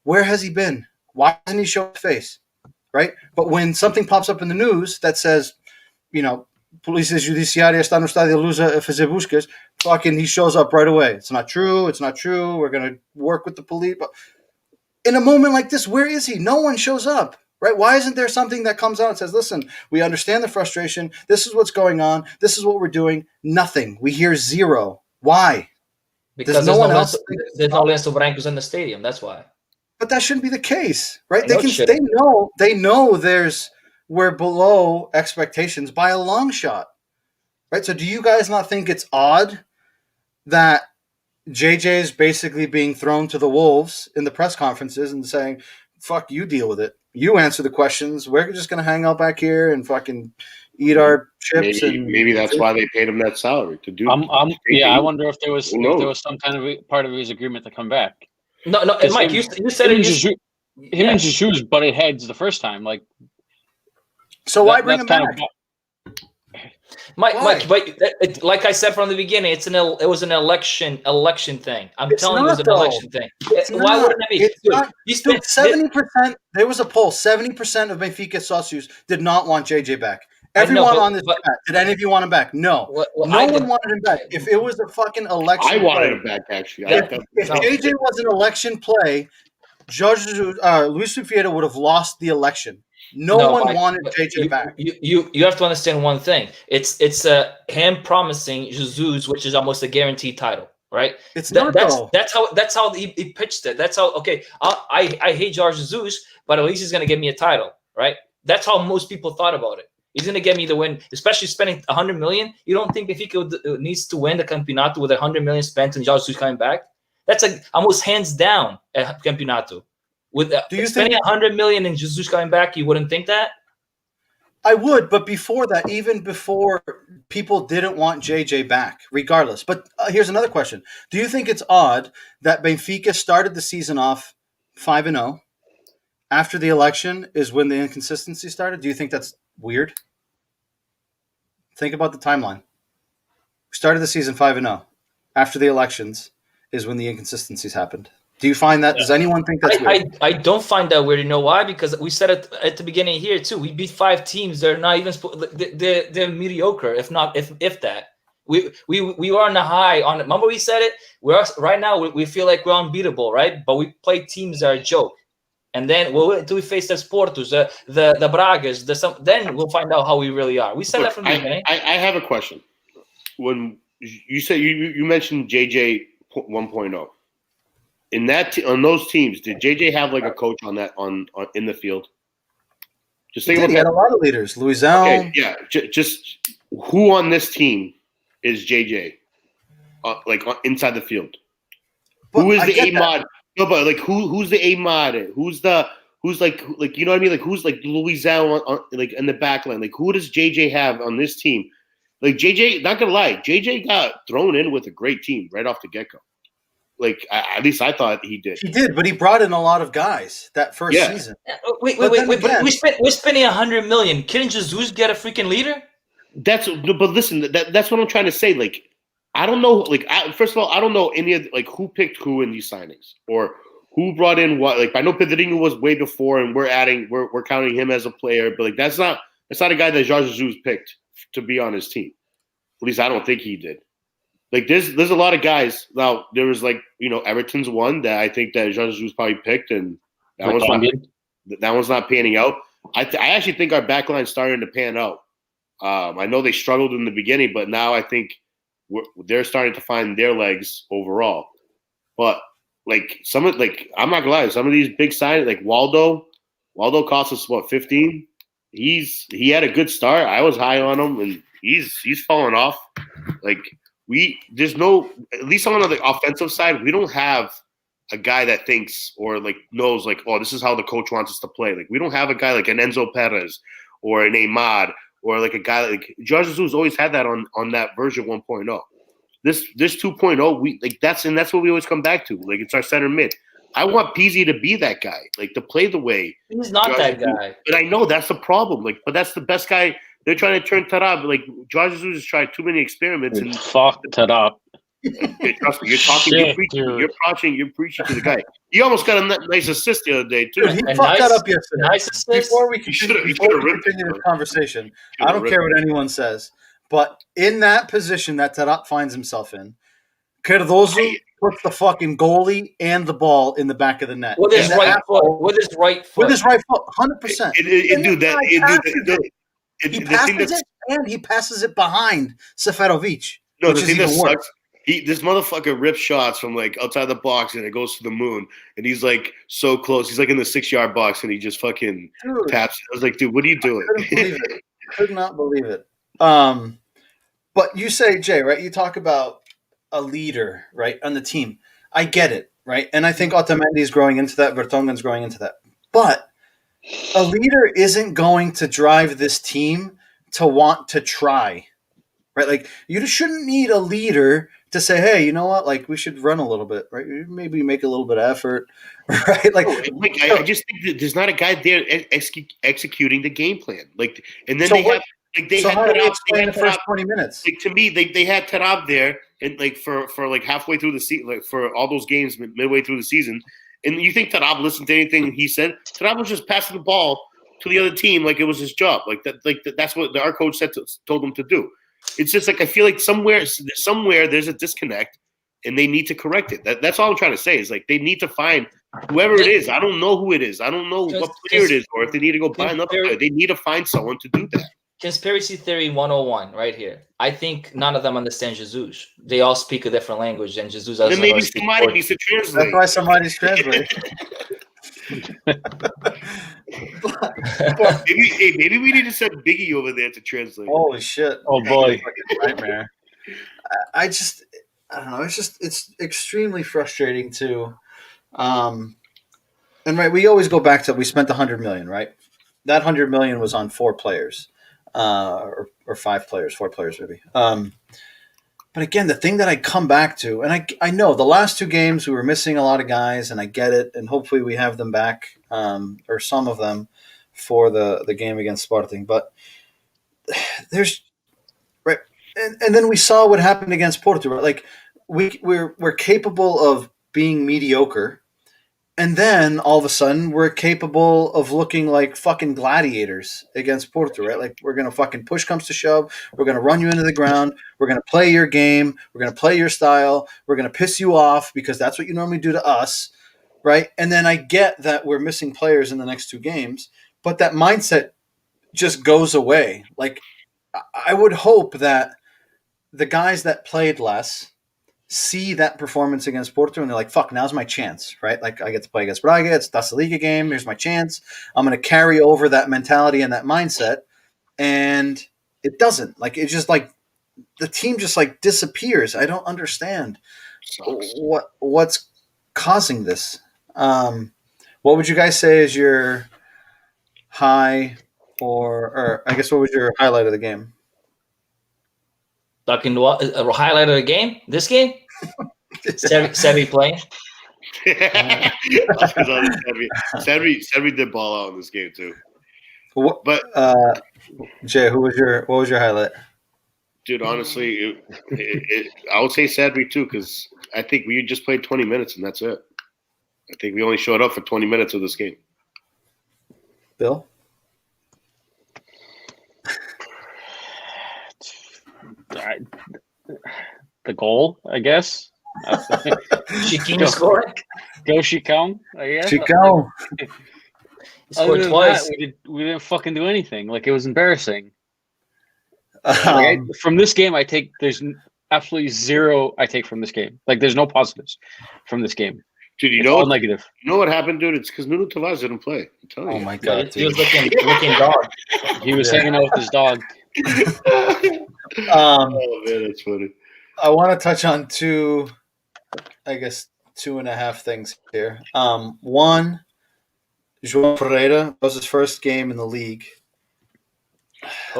Where has he been? Why hasn't he shown his face? Right? But when something pops up in the news that says, Polícia Judiciária está no estádio da Luz a fazer buscas, fucking he shows up right away. It's not true. It's not true. We're going to work with the police. But in a moment like this, where is he? No one shows up. Right? Why isn't there something that comes out and says, listen, we understand the frustration. This is what's going on. This is what we're doing. Nothing. We hear zero. Why? Because there's no Lenço Brancos in the stadium. That's why. But that shouldn't be the case, right? They know we're below expectations by a long shot. Right? So do you guys not think it's odd that JJ is basically being thrown to the wolves in the press conferences and saying, fuck, you deal with it. You answer the questions. We're just going to hang out back here and fucking eat our chips. Maybe that's why they paid him that salary to do. I wonder if there was some kind of part of his agreement to come back. No, Mike, you said it. Him and Jesus butted heads the first time. Like, so why bring him back? Mike, but like I said from the beginning, it was an election thing. I'm telling you, it was an election thing. Why wouldn't it be? 70%. There was a poll. 70% of Benfica socios did not want JJ back. Everyone on this chat, did any of you want him back? No. No one wanted him back. If it was a fucking election, I wanted him back. Actually, if JJ was an election play, Luis Fiera would have lost the election. No one wanted JJ back. You have to understand one thing. It's him promising Jesus, which is almost a guaranteed title, right? It's not though. That's how he pitched it. That's how. Okay, I hate Jorge Jesus, but at least he's gonna give me a title, right? That's how most people thought about it. He's gonna get me the win, especially spending $100 million. You don't think Benfica needs to win the Campeonato with $100 million spent and Jorge Jesus coming back? That's like almost hands down a Campeonato. With spending $100 million and Jesus coming back, you wouldn't think that? I would, but before that, even before, people didn't want JJ back, regardless. But here's another question: do you think it's odd that Benfica started the season off 5-0? After the election is when the inconsistency started. Do you think that's weird? Think about the timeline. We started the season 5-0. After the elections is when the inconsistencies happened. Do you find that? Does anyone think that's weird? I don't find that weird. You know why? Because we said it at the beginning here too. We beat 5 teams. They're not even they're mediocre, if that. We are on the high. Remember we said it. Right now. We feel like we're unbeatable, right? But we play teams that are a joke. And then until we face the Sportus, the Bragas, then we'll find out how we really are. We said that from the beginning. I have a question. When you said you mentioned JJ 1.0, in that on those teams, did JJ have like a coach on that on in the field? Just think about that. He had a lot of leaders. Louiselle. Okay, yeah. Just who on this team is JJ? Inside the field. Who is the A mod? No, but like who's the A mod? Who's like you know what I mean? Like who's like Louiselle like in the back line? Like who does JJ have on this team? Like JJ, not gonna lie, JJ got thrown in with a great team right off the get go. Like at least I thought he did. He did, but he brought in a lot of guys that first season. Wait! But we're spending $100 million. Couldn't Jesus get a freaking leader? But listen, that's what I'm trying to say. Like, I don't know. Like, first of all, I don't know any of like who picked who in these signings or who brought in what. Like, I know Pedrinho was way before, and we're counting him as a player, but like that's not a guy that Jorge Jesus picked to be on his team. At least I don't think he did. Like there's a lot of guys. Now there was like Everton's one that I think that Jorge Jesus probably picked, and that one's not panning out. I actually think our backline's starting to pan out. I know they struggled in the beginning, but now I think they're starting to find their legs overall. But like I'm not gonna lie, some of these big signings like Waldo cost us what 15. He had a good start. I was high on him, and he's fallen off. Like there's no, at least on the offensive side, we don't have a guy that thinks or like knows like, oh, this is how the coach wants us to play. Like we don't have a guy like an Enzo Perez or an Ahmad or like a guy like Jorge Jesus always had that on that version 1.0. This 2.0, we like that's what we always come back to. Like it's our center mid. I want Pizzi to be that guy, like to play the way he's not that guy. But I know that's the problem. Like, but that's the best guy. They're trying to turn Tarab. Like Jorge Jesus has tried too many experiments. And fuck Tarab. Trust me, you're talking. You're preaching to the guy. He almost got a nice assist the other day too. Dude, he fucked that up yesterday. Nice assist. Before we continue this conversation, I don't care what anyone says, but in that position that Tarab finds himself in, Cardozo puts the fucking goalie and the ball in the back of the net with his right foot. With his right foot, 100%. He passes it, and he passes it behind Seferovic. No, the thing that sucks, this motherfucker rips shots from like outside the box and it goes to the moon, and he's like so close. He's like in the 6-yard box, and he just fucking taps it. I was like, dude, what are you doing? Could not believe it. But you say, Jay, right? You talk about a leader, right, on the team. I get it, right? And I think Otamendi is growing into that. Vertonghen's growing into that. But a leader isn't going to drive this team to want to try, right? Like you just shouldn't need a leader to say, hey, you know what? Like we should run a little bit, right? Maybe make a little bit of effort, right? I just think that there's not a guy there executing the game plan. Like, and then how do they explain the first 20 minutes? Like to me, they had Tarab there, and like for like halfway through the season, like for all those games midway through the season. And you think Tarab listened to anything he said? Tarab was just passing the ball to the other team like it was his job. That's what our coach told him to do. It's just like I feel like somewhere there's a disconnect, and they need to correct it. That's all I'm trying to say is like they need to find whoever it is. I don't know who it is. I don't know what player it is, or if they need to go buy another player. They need to find someone to do that. Conspiracy theory 101 right here. I think none of them understand Jesus. They all speak a different language, and Jesus doesn't. Then maybe somebody needs to translate. That's why somebody's translating. maybe we need to send Biggie over there to translate. Holy shit! Oh boy, nightmare. I don't know. It's extremely frustrating too. And right, we always go back to we spent $100 million, right? That $100 million was on 4 players. Or 5 players, 4 players maybe. But again, the thing that I come back to, and I know the last 2 games we were missing a lot of guys, and I get it, and hopefully we have them back, or some of them, for the game against Sporting. But there's right, and then we saw what happened against Porto. Right? Like we're capable of being mediocre And then all of a sudden, we're capable of looking like fucking gladiators against Porto, right? Like we're gonna fucking push comes to shove. We're gonna run you into the ground. We're gonna play your game. We're gonna play your style. We're gonna piss you off because that's what you normally do to us, right? And then I get that we're missing players in the next 2 games, but that mindset just goes away. Like I would hope that the guys that played less see that performance against Porto and they're like, fuck, now's my chance, right? Like I get to play against Braga. It's Taça da Liga game. Here's my chance. I'm going to carry over that mentality and that mindset. And it doesn't. Like it's just like the team just like disappears. I don't understand what's causing this. What would you guys say is your high or I guess what was your highlight of the game? Talking to a highlight of the game? This game? Sevi playing. Sevi did ball out in this game too. But Jay, what was your highlight? Dude, honestly, I would say Sadri too, because I think we just played 20 minutes and that's it. I think we only showed up for 20 minutes of this game. Bill? The goal, I guess. Chiquinho scored. Go Chicão, I guess. Chicão. He scored twice. We didn't fucking do anything. Like, it was embarrassing. From this game, there's absolutely zero I take from this game. Like, there's no positives from this game. Dude, it's all negative. You know what happened, dude? It's because Nuno Tavares didn't play. I'm telling you. Oh my god, dude. He was looking dog. He was hanging out with his dog. Oh man, that's funny. I want to touch on 2 and a half things here. One, João Ferreira was his first game in the league.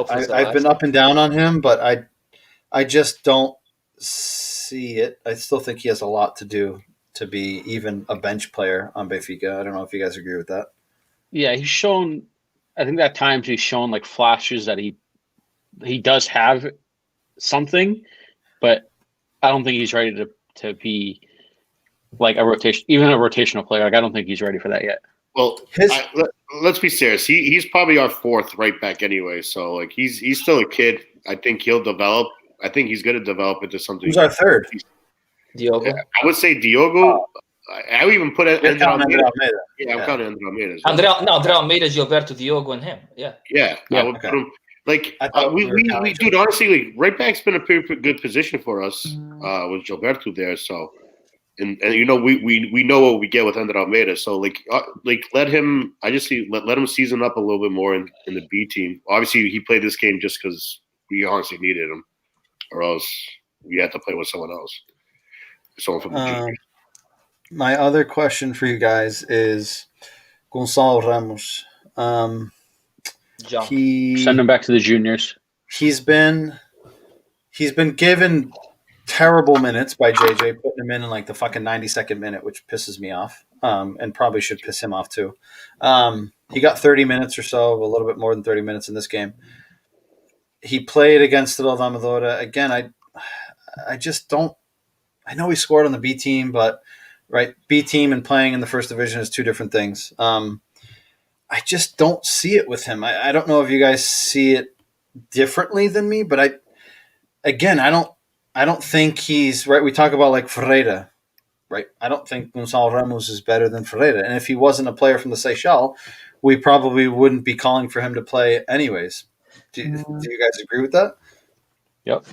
I've been up and down on him, but I just don't see it. I still think he has a lot to do to be even a bench player on Benfica. I don't know if you guys agree with that. Yeah, he's shown. I think at times he's shown like flashes that he does have something, but I don't think he's ready to be like a rotational player. Like I don't think he's ready for that yet. Well, let's be serious. He's probably our 4th right back anyway. So like he's still a kid. I think he'll develop. I think he's going to develop into something. Who's our 3rd? Diogo. Yeah, I would say Diogo. I would even put it. Andre Almeida. Yeah, I'm counting Andre Almeida. Andre Almeida, Gilberto, Diogo, and him. Yeah. I would put him. Like we dude, honestly, like right back's been a pretty good position for us with Gilberto there. So, and you know we know what we get with Andre Almeida. So like let him. I just see let him season up a little bit more in the B team. Obviously, he played this game just because we honestly needed him, or else we had to play with someone else. Someone from the juniors. My other question for you guys is Gonçalo Ramos. Send him back to the juniors. He's been given terrible minutes by JJ, putting him in like the fucking 92nd minute, which pisses me off, and probably should piss him off too. He got 30 minutes or so, a little bit more than 30 minutes in this game. He played against the Amadora. Again, I just don't. I know he scored on the B team, but right, B team and playing in the first division is 2 different things. I just don't see it with him. I don't know if you guys see it differently than me, but I don't think he's right. We talk about like Ferreira, right? I don't think Gonçalo Ramos is better than Ferreira. And if he wasn't a player from the Seychelles, we probably wouldn't be calling for him to play anyways. Do you guys agree with that? Yep.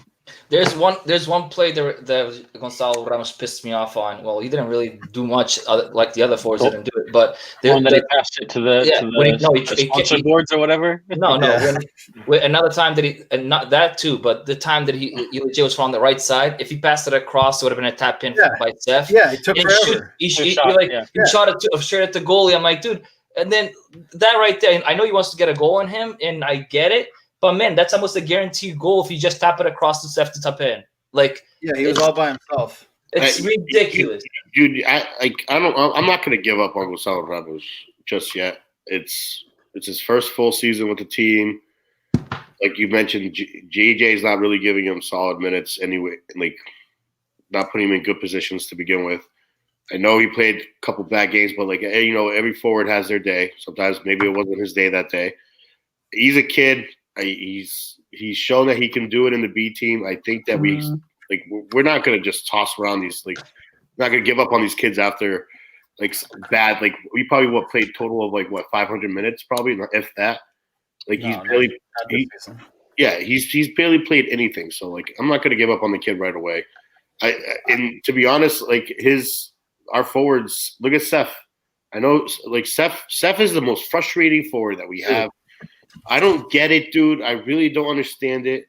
There's one play that Gonçalo Ramos pissed me off on. Well, he didn't really do much like the other 4s didn't do it, but he passed it to the sponsor boards or whatever. No. When another time that and not that too, but the time that he was from the right side, if he passed it across, it would have been a tap in by Seth. Yeah, it took forever. He shot it straight at the goalie. I'm like, dude, and then that right there. I know he wants to get a goal on him, and I get it. But man, that's almost a guaranteed goal if you just tap it across the Seth to tap in. Like, yeah, he was all by himself. It's ridiculous, dude. I'm not going to give up on Gonçalo Ramos just yet. It's his first full season with the team. Like you mentioned, JJ is not really giving him solid minutes anyway. Like, not putting him in good positions to begin with. I know he played a couple bad games, but like every forward has their day. Sometimes maybe it wasn't his day that day. He's a kid. He's shown that he can do it in the B team. I think that we're not gonna just toss around these we're not gonna give up on these kids after bad. We probably played total of 500 minutes probably, if that. He's barely played anything. So I'm not gonna give up on the kid right away. And to be honest, our forwards. Look at Seth. I know Seth is the most frustrating forward that we have. I don't get it, dude. I really don't understand it.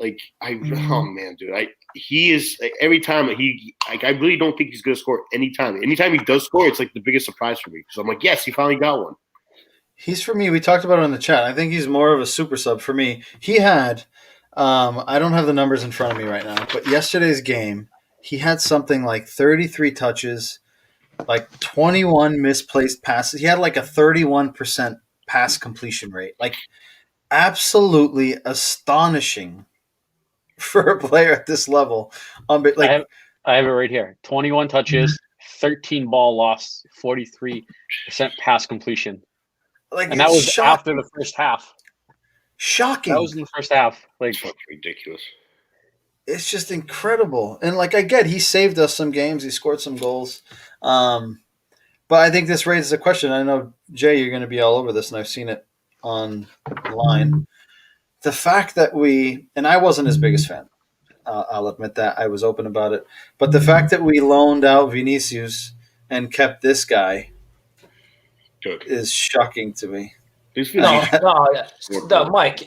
Oh man, dude. He is every time I really don't think he's gonna score anytime. Anytime he does score, it's the biggest surprise for me. So I'm yes, he finally got one. He's for me. We talked about it in the chat. I think he's more of a super sub for me. He had, I don't have the numbers in front of me right now, but yesterday's game, he had something like 33 touches, 21 misplaced passes. He had a 31% pass completion rate. Absolutely astonishing for a player at this level. I have it right here. 21 touches, 13 ball loss, 43% pass completion. And that was after the first half. Shocking. That was in the first half. That's ridiculous. It's just incredible. And I get he saved us some games. He scored some goals. But I think this raises a question. I know, Jay, you're going to be all over this, and I've seen it online. The fact that and I wasn't his biggest fan. I'll admit that. I was open about it. But the fact that we loaned out Vinicius and kept this guy is shocking to me. No, Mike.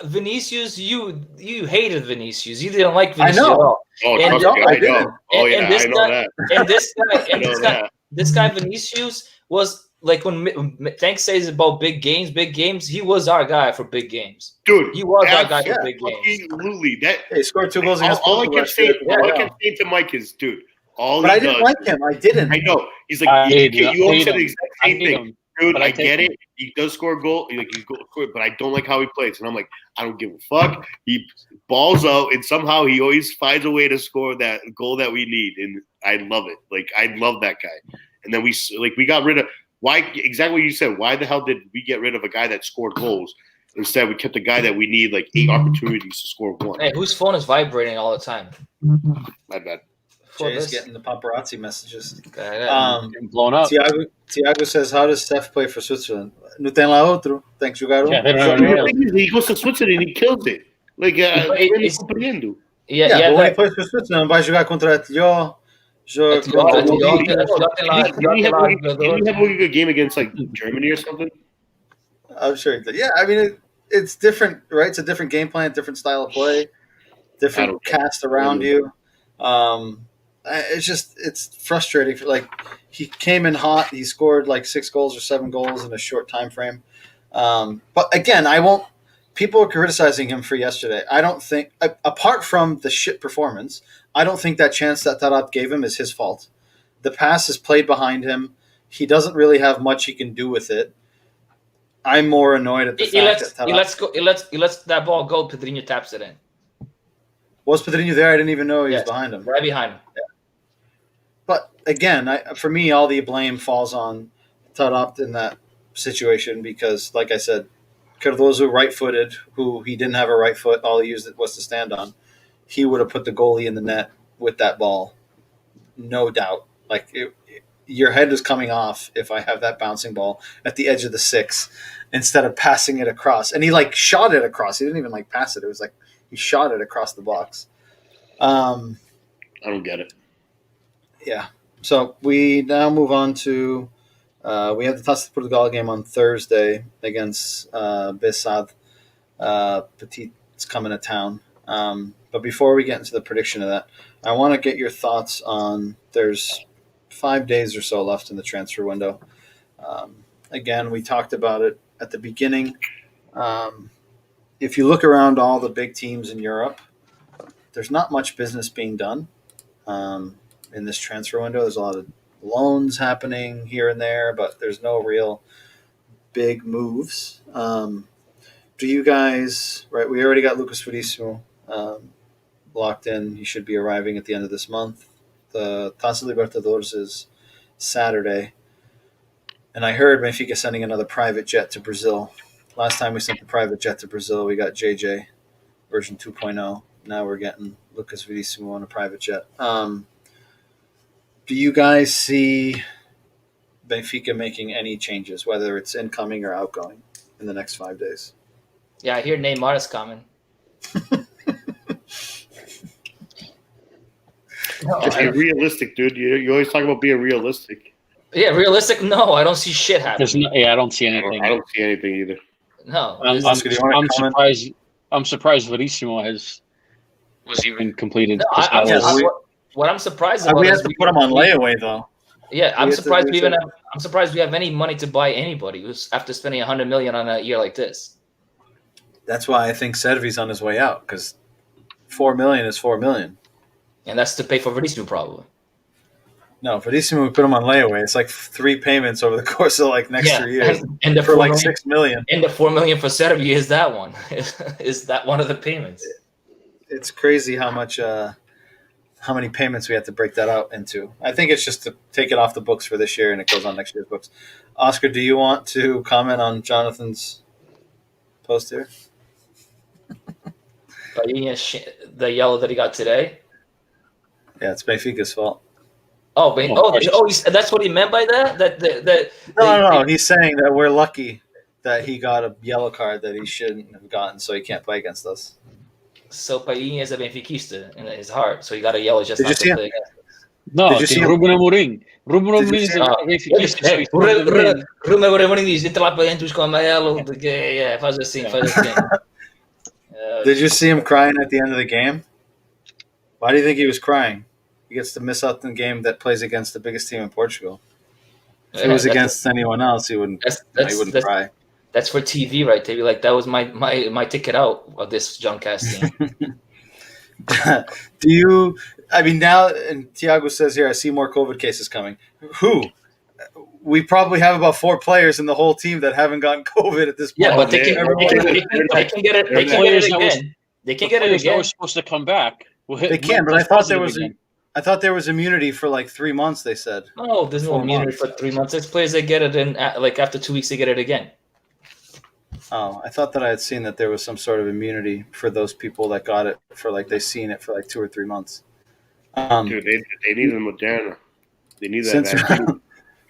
Vinicius. You hated Vinicius. You didn't like Vinicius at all. I know. This guy Vinicius was when Tank says about big games. He was our guy for big games. Dude, he was our guy for big games. Absolutely. He scored 2 goals against all I can say to Mike is, dude. I didn't like him. I didn't. I know. He's you always said the exact same thing. Dude, I get it. He does score a goal, but I don't like how he plays. And I'm I don't give a fuck. He balls out, and somehow he always finds a way to score that goal that we need. And I love it. I love that guy. And then we got rid of why exactly what you said. Why the hell did we get rid of a guy that scored goals? Instead, we kept a guy that we need 8 opportunities to score 1. Hey, whose phone is vibrating all the time? My bad. Jay's getting the paparazzi messages. Blown up. Tiago says, how does Steph play for Switzerland? No tem lá outro. Tem que jogar He goes to Switzerland and he kills it. But when he plays for Switzerland, vai jogar contra Etlio. Did he have a good game against Germany or something? I'm sure he did. Yeah, I mean, it's different, right? It's a different game plan, different style of play, different cast around you. It's frustrating. He came in hot. He scored 6 goals or 7 goals in a short time frame. But again, people are criticizing him for yesterday. I don't think, apart from the shit performance, I don't think that chance that Tarat gave him is his fault. The pass is played behind him. He doesn't really have much he can do with it. I'm more annoyed at the fact that Tarat... He lets that ball go. Pedrinho taps it in. Was Pedrinho there? I didn't even know he was behind him. Right behind him. Yeah. But again, for me, all the blame falls on Tarat in that situation because, like I said, Cardozo right-footed, who he didn't have a right foot. All he used was to stand on. He would have put the goalie in the net with that ball, no doubt. Your head is coming off if I have that bouncing ball at the edge of the 6 instead of passing it across. And he shot it across. He didn't even pass it. It was he shot it across the box. I don't get it. Yeah. So we now move on to we have the Taça de Portugal game on Thursday against Bessade. Petit's coming to town. But before we get into the prediction of that, I want to get your thoughts on there's 5 days or so left in the transfer window. Again, we talked about it at the beginning. If you look around all the big teams in Europe, there's not much business being done in this transfer window. There's a lot of loans happening here and there, but there's no real big moves. Do you guys, right, we already got Lucas Verissimo locked in. He should be arriving at the end of this month. The Taça Libertadores is Saturday. And I heard Benfica sending another private jet to Brazil. Last time we sent the private jet to Brazil, we got JJ version 2.0. Now we're getting Lucas Verissimo on a private jet. Do you guys see Benfica making any changes, whether it's incoming or outgoing, in the next 5 days? Yeah, I hear Neymar is coming. Just be realistic, dude. You always talk about being realistic. Yeah, realistic? No, I don't see shit happening. I don't see anything. I don't see anything either. No. I'm surprised Verissimo was even completed. No, what I'm surprised about we is have to put him on layaway, though. Yeah, I'm surprised we have any money to buy anybody who's after spending 100 million on a year like this. That's why I think Servi's on his way out, because 4 million is 4 million. And that's to pay for Verissimo, probably. No, Verissimo, we put him on layaway. It's like 3 payments over the course of like next 3 years. And the for like 6 million. And the 4 million for Servi is that one. Is that one of the payments? It's crazy how many payments we have to break that out into. I think it's just to take it off the books for this year and it goes on next year's books. Oscar, do you want to comment on Jonathan's post here? The yellow that he got today? Yeah, it's Benfica's fault. That's what he meant by that? No. He's saying that we're lucky that he got a yellow card that he shouldn't have gotten, so he can't play against us. So Painha is a Benfiquista in his heart, so he got a yellow just not to play against us. No, Ruben Amorim. Ruben Amorim is a Benfiquista. Ruben Amorim diz, entra lá para dentro com amarelo, faz assim. Did you see him crying at the end of the game? Why do you think he was crying? He gets to miss out the game that plays against the biggest team in Portugal. If it was against anyone else, he wouldn't cry. That's for TV, right? They'd be like, that was my ticket out of this junk ass team. Now, and Tiago says here, I see more COVID cases coming. Who? We probably have about 4 players in the whole team that haven't gotten COVID at this point. Yeah, but they can get it again. They can get it again. We're supposed to come back. They can, but I thought there was immunity for like 3 months, they said. No, there's no immunity for 3 months. There's players that get it in after 2 weeks they get it again. Oh, I thought that I had seen that there was some sort of immunity for those people that got it for they've seen it for 2 or 3 months. Dude, they need a Moderna. They need that vaccine.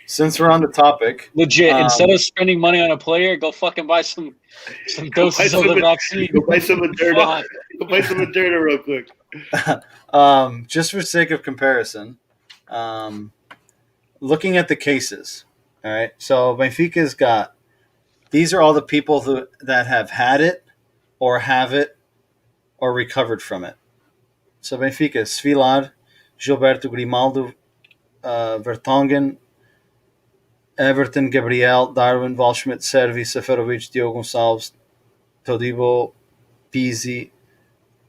Since we're on the topic, legit, instead of spending money on a player, go fucking buy some doses of the vaccine. Go buy some Moderna. Go buy some Moderna real quick. Just for sake of comparison, looking at the cases, all right. So Benfica's got, these are all the people that have had it or have it or recovered from it. So Benfica, Svilard, Gilberto Grimaldo, Vertonghen, Everton, Gabriel, Darwin, Waldschmidt, Servi, Seferovic, Diogo Gonçalves, Todibo, Pizzi,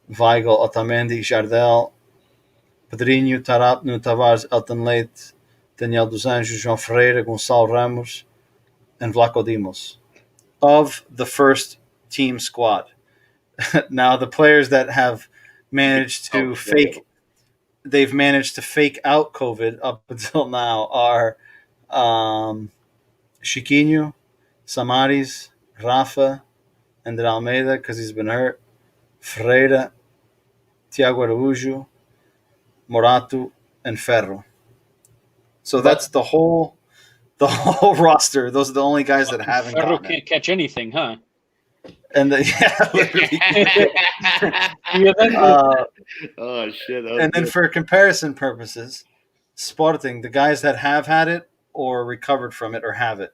Weigl, Otamendi, Jardel, Pedrinho, Tarap, Nuno Tavares, Elton Leite, Daniel dos Anjos, João Ferreira, Gonçalo Ramos, and Vlaco Dimos of the first team squad. Now, the players that have managed to they've managed to fake out COVID up until now are Chiquinho, Samaris, Rafa, and Almeida because he's been hurt, Ferreira, Tiago Araújo, Morato, and Ferro. So that's the whole roster. Those are the only guys that haven't. Ferro can't catch anything, huh? And oh shit! And then for comparison purposes, Sporting, the guys that have had it or recovered from it or have it,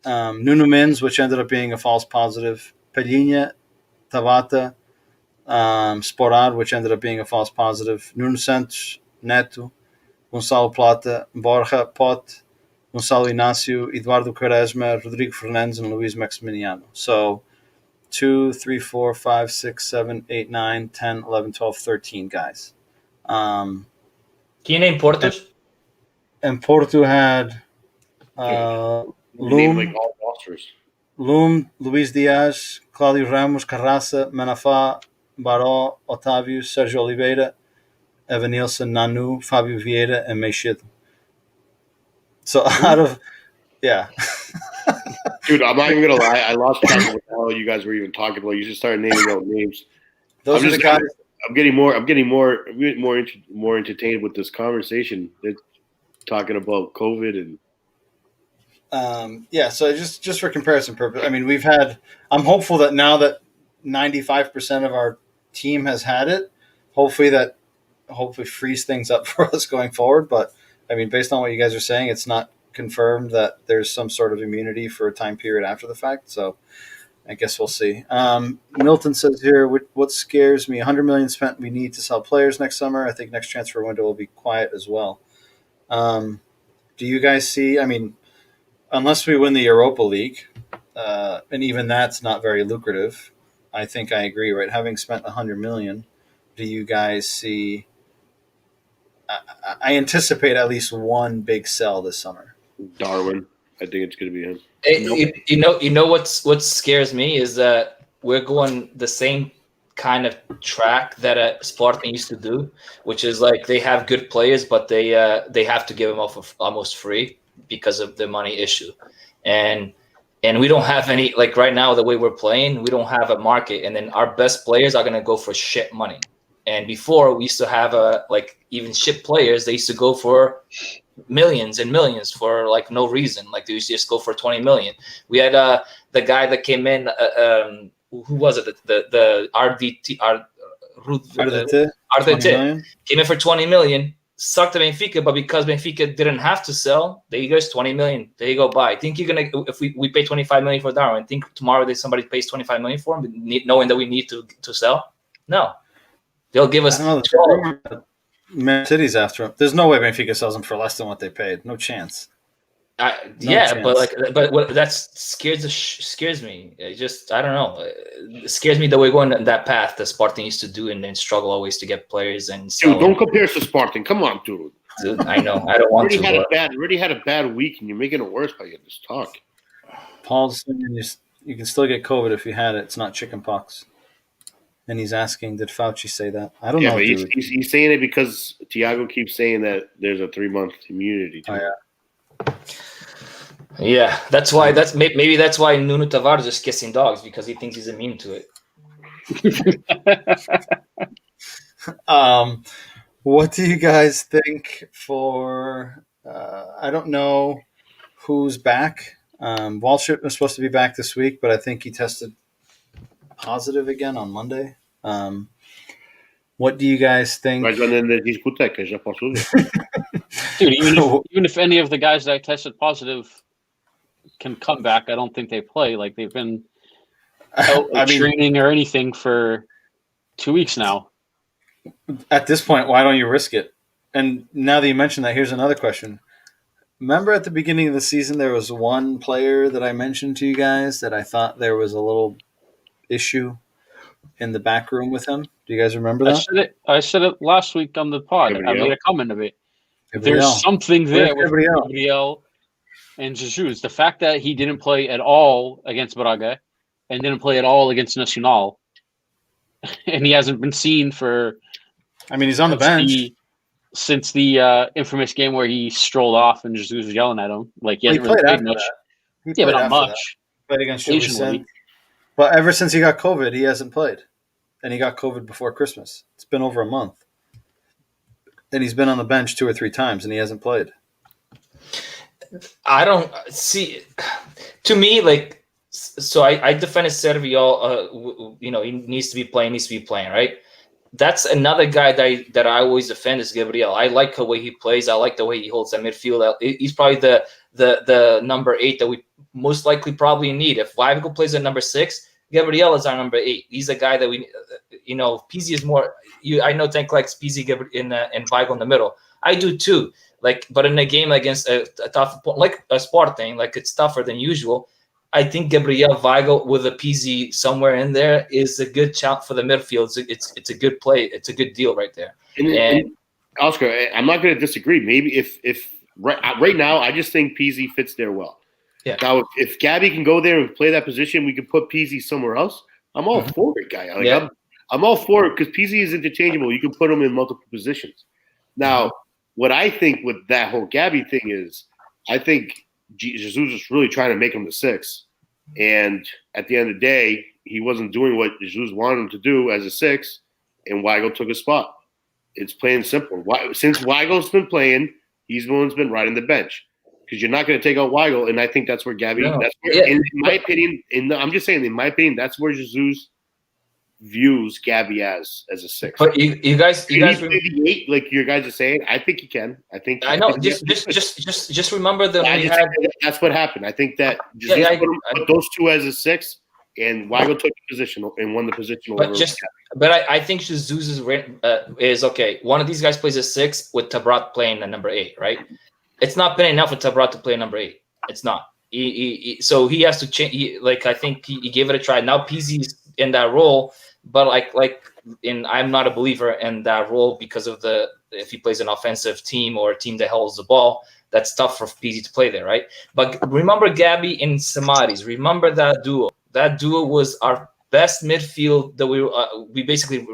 Nuno Mendes, which ended up being a false positive, Palhinha, Tabata, Sporad, which ended up being a false positive, Nuno Santos, Neto, Gonçalo Plata, Borja, Pot, Gonçalo Inácio, Eduardo Quaresma, Rodrigo Fernandes, and Luis Maximiliano. So 2, 3, 4, 5, 6, 7, 8, 9, 10, 11, 12, 13 guys. Can you name Portos? And Porto had Loom, Luis Diaz, Claudio Ramos, Carraça, Manafá, Baró, Otávio, Sérgio Oliveira, Evanilson, Nanu, Fábio Vieira, and Meixido. So out of Dude, I'm not even gonna lie. I lost track of what the hell you guys were even talking about. You just started naming out names. those are the guys. I'm getting more entertained with this conversation. They're talking about COVID and So just for comparison purpose, I mean, I'm hopeful that now that 95% of our team has had it, hopefully frees things up for us going forward. But I mean, based on what you guys are saying, it's not confirmed that there's some sort of immunity for a time period after the fact. So I guess we'll see. Milton says here, what scares me, 100 million spent, we need to sell players next summer. I think next transfer window will be quiet as well. Do you guys see, I mean, unless we win the Europa League, and even that's not very lucrative, I think I agree, right? Having spent 100 million, do you guys see, I anticipate at least one big sell this summer. Darwin. I think it's going to be him. You know what scares me is that we're going the same kind of track that Sporting used to do, which is like they have good players, but they have to give them off almost free because of the money issue, and we don't have any, like right now the way we're playing, we don't have a market, and then our best players are going to go for shit money. And before we used to have even shit players, they used to go for millions and millions for like no reason. Like they used to just go for 20 million. We had the guy that came in, who was it? The RDT, came in for 20 million, sucked to Benfica, but because Benfica didn't have to sell, there you guys 20 million. There you go, buy. Think you're gonna, if we pay 25 million for Darwin, think tomorrow somebody pays 25 million for him, knowing that we need to sell? No. They'll give us 12. Man City's after him. There's no way Benfica sells him for less than what they paid. No chance. Chance. But what that scares me. I don't know. It scares me that we're going that path that Sporting used to do, and then struggle always to get players and sell. Dude, don't compare us to Sporting. Come on, dude. I know. I don't want to. Already had a bad week, and you're making it worse by this talk. Paul's saying you can still get COVID if you had it. It's not chicken pox. And he's asking, did Fauci say that? I don't know. But he's saying it because Thiago keeps saying that there's a 3-month immunity to it. Yeah, that's why. Maybe that's why Nuno Tavares is kissing dogs, because he thinks he's immune to it. What do you guys think for? I don't know who's back. Waldschmidt was supposed to be back this week, but I think he tested positive again on Monday. What do you guys think? Dude, even if any of the guys that tested positive can come back, I don't think they play. Like they've been out training or anything for 2 weeks now. At this point, why don't you risk it? And now that you mentioned that, here's another question. Remember at the beginning of the season, there was one player that I mentioned to you guys that I thought there was a little issue in the back room with him. Do you guys remember that? I said it last week on the pod. I made a comment of it. There's something there with Gabriel and Jesus. The fact that he didn't play at all against Braga and didn't play at all against Nacional, and he hasn't been seen for... I mean, he's on the bench. Since the infamous game where he strolled off and Jesus was yelling at him. Like, he hasn't really played much. Yeah, but not much. Played against occasionally. But ever since he got COVID, he hasn't played. And he got COVID before Christmas. It's been over a month. And he's been on the bench 2 or 3 times, and he hasn't played. I don't see. To me, like, so I defended Serviol. He needs to be playing, right? That's another guy that I always defend is Gabriel. I like the way he plays. I like the way he holds that midfield. He's probably the number 8 that we most likely probably need. If Weigl plays at number 6, Gabriel is our number 8. He's a guy that we, Pizzi is more. I know Tank likes Pizzi and Weigl in the middle. I do too. But in a game against a tough, like a Sporting, like it's tougher than usual. I think Gabriel Weigl with a Pizzi somewhere in there is a good challenge for the midfield. It's a good play. It's a good deal right there. And Oscar, I'm not going to disagree. Maybe if right now, I just think Pizzi fits there well. Yeah. Now, if Gabby can go there and play that position, we can put Pizzi somewhere else. I'm all for it, guy. I'm all for it because Pizzi is interchangeable. You can put him in multiple positions. Now, what I think with that whole Gabby thing is I think Jesus was really trying to make him the 6. And at the end of the day, he wasn't doing what Jesus wanted him to do as a 6, and Weigl took his spot. It's plain and simple. Since Weigel's been playing, he's the one who's been riding the bench. Because you're not going to take out Weigl, and I think that's where Gabby. No. That's where, in my opinion, I'm just saying, in my opinion, that's where Jesus views Gabby as a 6. But you guys, play the 8, like your guys are saying. I think he can. I know. Just remember that that's what happened. I think that Jesus put those two as a 6, and Weigl took the position and won the position. But I think Jesus is okay. One of these guys plays a 6 with Tabrat playing a number 8, right? It's not been enough for Tabrat to play number 8. It's not. So he has to change. I think he gave it a try. Now PZ's in that role, but I'm not a believer in that role because of if he plays an offensive team or a team that holds the ball, that's tough for PZ to play there, right? But remember Gabby and Samaris. Remember that duo. That duo was our best midfield that we basically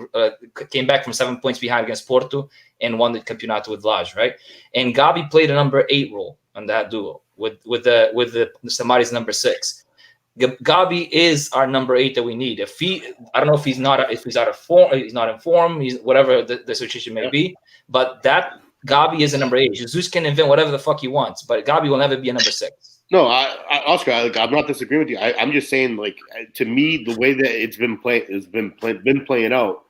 came back from 7 points behind against Porto and won the Campeonato with Lage, right? And Gabi played a number 8 role on that duo with the Samaris number 6. Gabi is our number 8 that we need. I don't know if he's out of form, he's not in form, he's whatever the situation may be, but that Gabi is a number 8. Jesus can invent whatever the fuck he wants, but Gabi will never be a number 6. No, Oscar, I'm not disagreeing with you. I'm just saying, to me, the way that it's been playing out,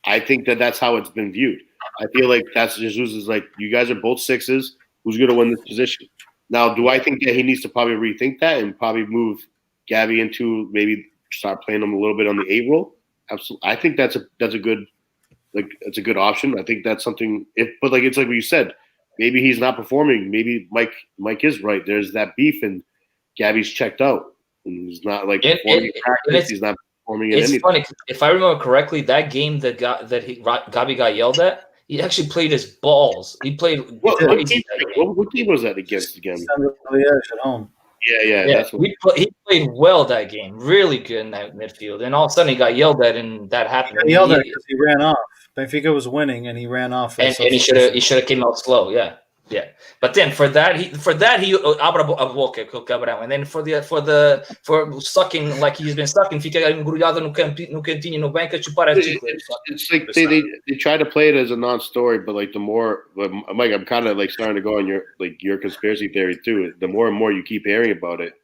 I think that's how it's been viewed. I feel like that's Jesus is you guys are both 6s. Who's going to win this position? Now, do I think that he needs to probably rethink that and probably move Gabby into maybe start playing him a little bit on the 8 role? Absolutely. I think that's a good option. I think that's something. But it's like what you said. Maybe he's not performing. Maybe Mike is right. There's that beef, and Gabby's checked out, and he's not performing practice. He's not performing in anything. It's funny. If I remember correctly, that game that Gabi got yelled at, he actually played his balls. He played. What team was that against again? At home. Yeah. That's what he played well that game. Really good in that midfield, and all of a sudden he got yelled at, and that happened. He got yelled at because he ran off. Benfica was winning, and he ran off. And he should have came out slow. Yeah. But then for that he abra a boca com o Cabrão, and then for sucking like he's been sucking, fica engrulhado no cantinho no banco a chupar a chicle. It's like they try to play it as a non-story, but the more, Mike, I'm kind of starting to go on your conspiracy theory too. The more and more you keep hearing about it,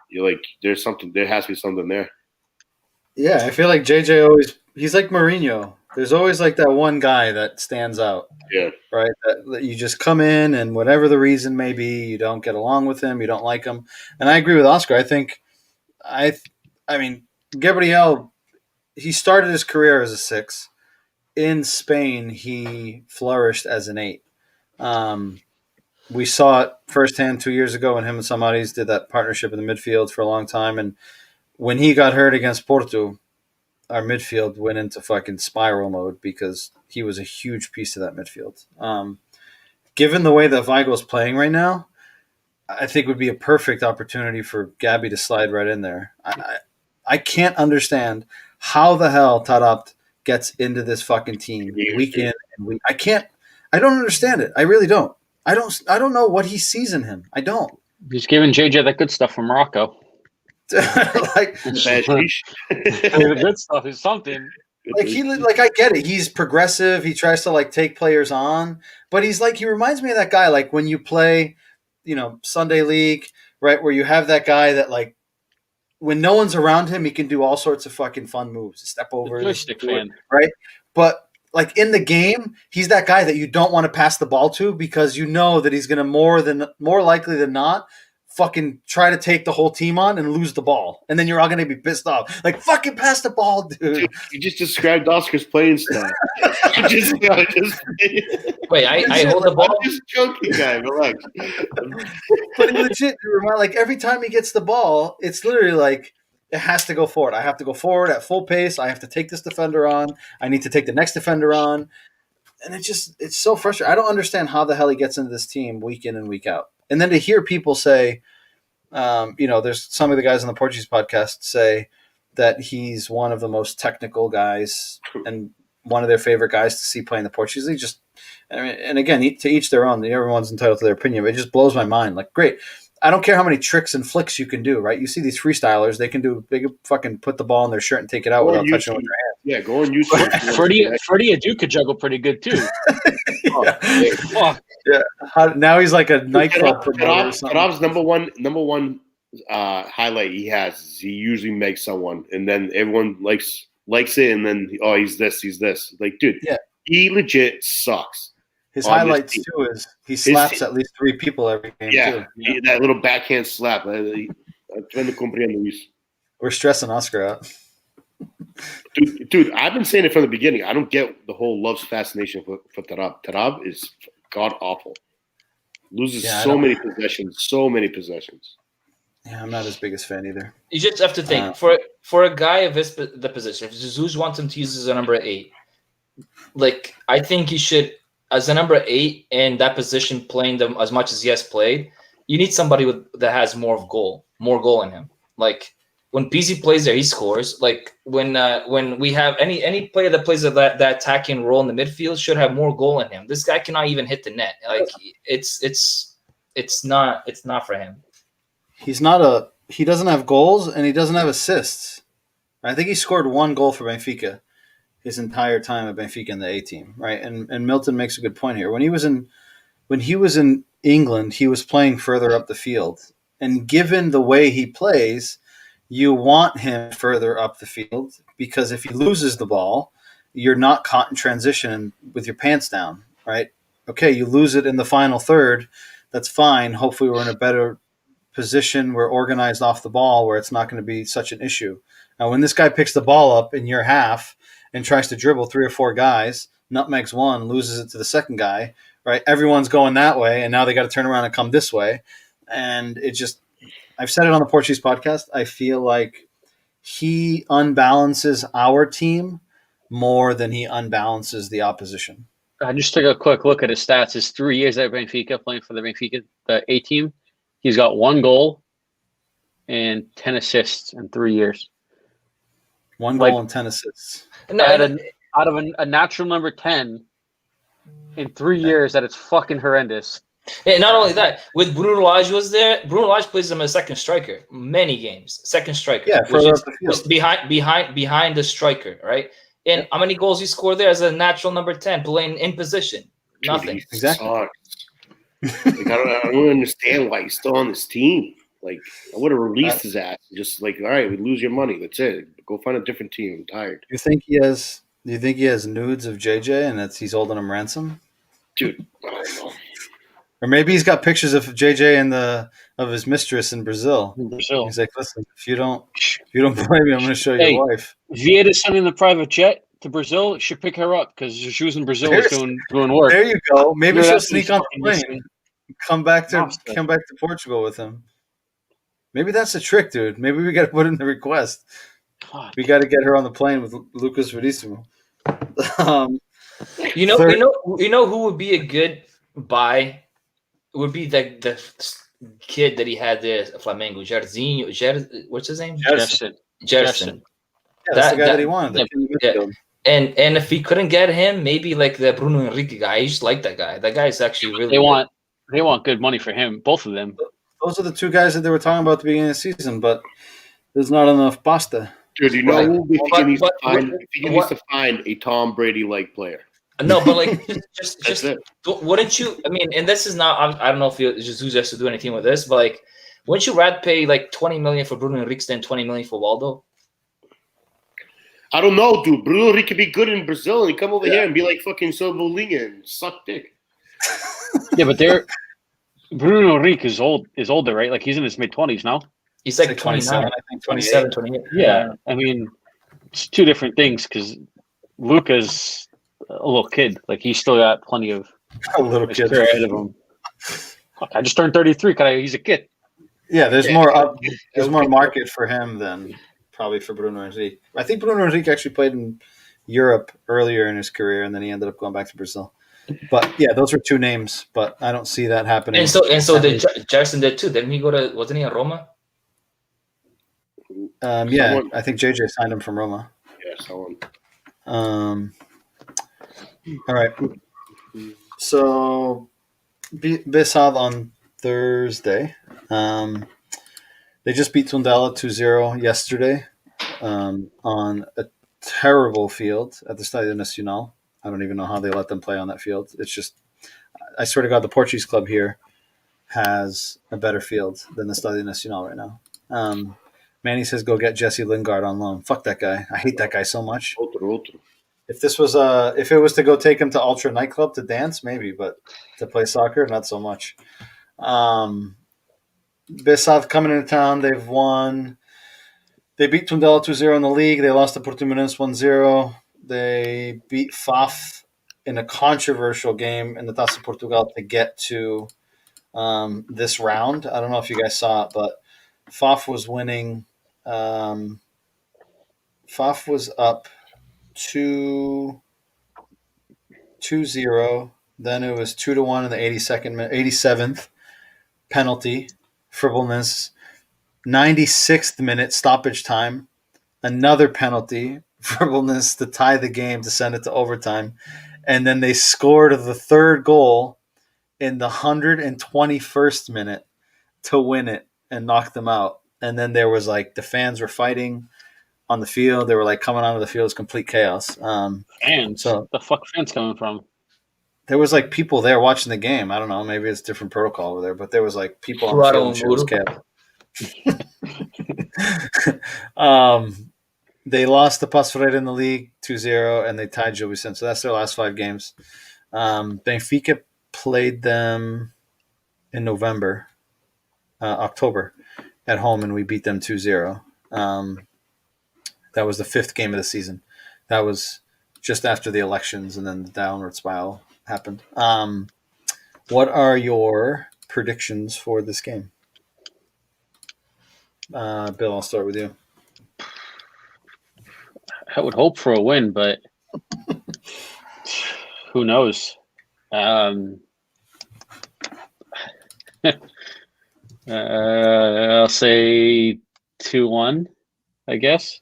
you're there's something. There has to be something there. Yeah, I feel like JJ he's like Mourinho. There's always that one guy that stands out. Yeah. Right? That you just come in and whatever the reason may be, you don't get along with him, you don't like him. And I agree with Oscar. I think I mean, Gabriel, he started his career as a 6. In Spain, he flourished as an 8. We saw it firsthand 2 years ago when him and Samaris did that partnership in the midfield for a long time. And when he got hurt against Porto, our midfield went into fucking spiral mode because he was a huge piece of that midfield. Given the way that Weigl's playing right now, I think would be a perfect opportunity for Gabby to slide right in there. I can't understand how the hell Taarabt gets into this fucking team week in and week. I don't understand it. I really don't. I don't know what he sees in him. I don't. He's giving JJ that good stuff from Morocco. The good stuff is something. I get it. He's progressive. He tries to take players on, but he reminds me of that guy when you play, Sunday League, right? Where you have that guy that when no one's around him, he can do all sorts of fucking fun moves, step over, right? But in the game, he's that guy that you don't want to pass the ball to because you know that he's going to more likely than not fucking try to take the whole team on and lose the ball. And then you're all going to be pissed off. Fucking pass the ball, dude. You just described Oscar's playing style. Wait, I hold the ball? I'm just joking, guy. Relax. But legit, every time he gets the ball, it's literally it has to go forward. I have to go forward at full pace. I have to take this defender on. I need to take the next defender on. And it's so frustrating. I don't understand how the hell he gets into this team week in and week out. And then to hear people say, there's some of the guys on the Portuguese podcast say that he's one of the most technical guys. And one of their favorite guys to see play in the Portuguese League. And again, to each their own. Everyone's entitled to their opinion. But it just blows my mind. Like, great. I don't care how many tricks and flicks you can do, right? You see these freestylers, they can fucking put the ball in their shirt and take it out without touching it with their hands. Yeah, go on YouTube. Freddie Adu could juggle pretty good too. Now he's like a nightclub promoter or something. Tarab's number one highlight he has is he usually makes someone, and then everyone likes it, and then he's this. Like, dude, he legit sucks. His highlights too is he slaps at least 3 people every game. Yeah, too. That little backhand slap. We're stressing Oscar out. Dude, I've been saying it from the beginning. I don't get the whole love's fascination for Tarab. Tarab is god awful. Loses so many possessions. Yeah, I'm not his biggest fan either. You just have to think for a guy of the position. If Jesus wants him to use as a number 8, like I think he should, as a number 8 in that position, playing them as much as he has played. You need somebody that has more goal in him. Like when PZ plays there, he scores. Like when we have any player that plays that attacking role in the midfield should have more goal in him. This guy cannot even hit the net. Like it's not for him. He doesn't have goals and he doesn't have assists. I think he scored 1 goal for Benfica his entire time at Benfica in the A team, right? And Milton makes a good point here. When he was in England, he was playing further up the field. And given the way he plays, you want him further up the field because if he loses the ball, you're not caught in transition with your pants down, right? Okay, you lose it in the final third. That's fine. Hopefully we're in a better position. We're organized off the ball where it's not going to be such an issue. Now, when this guy picks the ball up in your half and tries to dribble 3 or 4 guys, nutmegs one, loses it to the second guy, right? Everyone's going that way, and now they got to turn around and come this way. And it just – I've said it on the Portuguese podcast. I feel like he unbalances our team more than he unbalances the opposition. I just took a quick look at his stats. His 3 years at Benfica, playing for the Benfica, the A team, he's got 1 goal and 10 assists in 3 years. 1 goal and 10 assists. No, out of a natural number 10 in 3 years, that it's fucking horrendous. Yeah, not only that, with Bruno Lage was there. Bruno Lage plays him as second striker many games. Second striker, yeah, which behind the striker, right? And how many goals he scored there as a natural number 10, playing in position? Nothing. Exactly. Like, I don't understand why he's still on this team. Like, I would have released his ass. Just like, all right, we lose your money. That's it. Go find a different team. I'm tired. Do you think he has nudes of JJ and that he's holding him ransom? Dude, I don't know. Or maybe he's got pictures of JJ and of his mistress in Brazil. He's like, listen, if you don't play me, I'm going to show your wife. Vieira sending the private jet to Brazil should pick her up because she was in Brazil doing work. There you go. Maybe she'll sneak on the plane, come back to Portugal with him. Maybe that's the trick, dude. Maybe we got to put in the request. God. We got to get her on the plane with Lucas Verissimo. You know who would be a good buy? It would be the kid that he had there at Flamengo, what's his name? Gerson. Yeah, that's the guy that he wanted. Yeah. And if he couldn't get him, maybe like the Bruno Henrique guy. I just like that guy. That guy is actually really good. They want good money for him, both of them. Those are the 2 guys that they were talking about at the beginning of the season, but there's not enough pasta. Dude, you know who Benfica needs to find a Tom Brady-like player. No, but like just wouldn't you? I mean, and this is not. I don't know if Jesus has to do anything with this, but like, wouldn't you rather pay like 20 million for Bruno Henrique than 20 million for Waldo? I don't know, dude. Bruno Henrique could be good in Brazil and come over here and be like fucking Silvolinha and suck dick. Yeah, but Bruno Henrique is older, right? Like he's in his mid-20s now. He's like 29, I think, 27, 28. Yeah, I mean, it's 2 different things because Luca's a little kid. Like he's still got plenty of a little kid ahead of him. I just turned 33. He's a kid. Yeah, there's more market for him than probably for Bruno Henrique. I think Bruno Henrique actually played in Europe earlier in his career, and then he ended up going back to Brazil. But yeah, those are 2 names, but I don't see that happening. And so did Jackson did too. Didn't he go to? Wasn't he in Roma? Yeah, I think JJ signed him from Roma. Yeah, someone. All right. So, Bissau on Thursday. They just beat Tundela 2-0 yesterday on a terrible field at the Stadio Nacional. I don't even know how they let them play on that field. It's just, I swear to God, the Portuguese club here has a better field than the Stadio Nacional right now. Manny says go get Jesse Lingard on loan. Fuck that guy. I hate that guy so much. Outro. If it was to go take him to Ultra nightclub to dance, maybe, but to play soccer, not so much. Bissau coming into town, they've won. They beat Tundela 2-0 in the league. They lost to Portimonense 1-0. They beat FAF in a controversial game in the Taça de Portugal to get to this round. I don't know if you guys saw it, but FAF was winning. FAF was up 2-0. Then it was 2-1 in the 87th penalty. Frivolness. 96th minute stoppage time. Another penalty. Frivolness to tie the game to send it to overtime. And then they scored the third goal in the 121st minute to win it and knock them out. And then there was like the fans were fighting on the field. They were like coming onto the field. It was complete chaos. Fans? So the fuck fans coming from? There was like people there watching the game. I don't know. Maybe it's different protocol over there, but there was like people on the field and shit. It was chaos. They lost to Passo Ferreira in the league 2-0, and they tied Gil Vicente. So that's their last 5 games. Benfica played them in October at home, and we beat them 2-0. That was the 5th game of the season. That was just after the elections, and then the downward spiral happened. What are your predictions for this game? Bill, I'll start with you. I would hope for a win, but who knows? I'll say 2-1, I guess.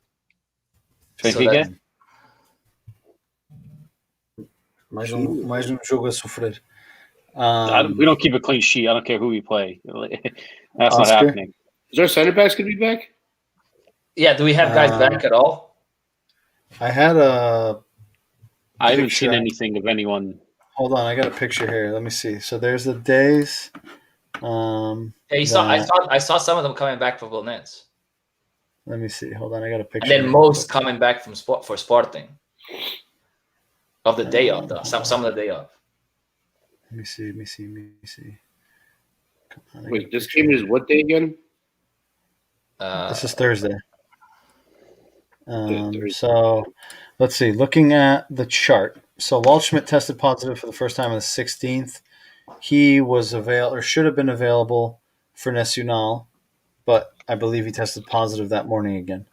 Benfica. Mais jogo a sofrer. We don't keep a clean sheet. I don't care who we play. That's Oscar? not happening. Is our center backs going to be back? Yeah, do we have guys back at all? I haven't seen anything of anyone. Hold on, I got a picture here. Let me see. So there's the days. I saw some of them coming back for Vilnitz. Let me see. Hold on, I got a picture. And then most coming back for Sporting. Of the day of, though. Some of the day of. Let me see. Come on, Wait, this game is what day again? This is Thursday. So let's see. Looking at the chart. So Waldschmidt tested positive for the first time on the 16th. He was should have been available for Nacional, but I believe he tested positive that morning again.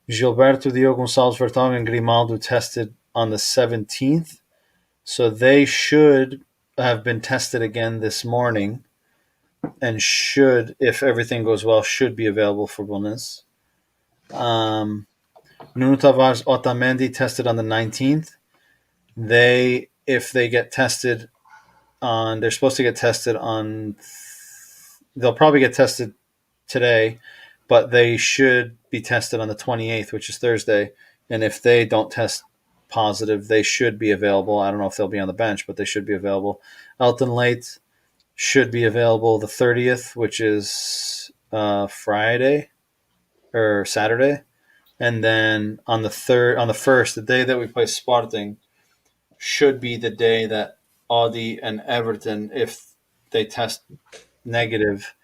Gilberto, Diogo Gonçalves, Vertonghen, and Grimaldo tested on the 17th. So they should have been tested again this morning and should, if everything goes well, should be available for Bulnes. Nuno Tavares, Otamendi tested on the 19th. If they get tested they're supposed to get tested they'll probably get tested today, but they should be tested on the 28th, which is Thursday. And if they don't test positive, they should be available. I don't know if they'll be on the bench, but they should be available. Elton Late should be available the 30th, which is Friday or Saturday. And then on the 1st, the day that we play Sporting, should be the day that Audi and Everton, if they test negative,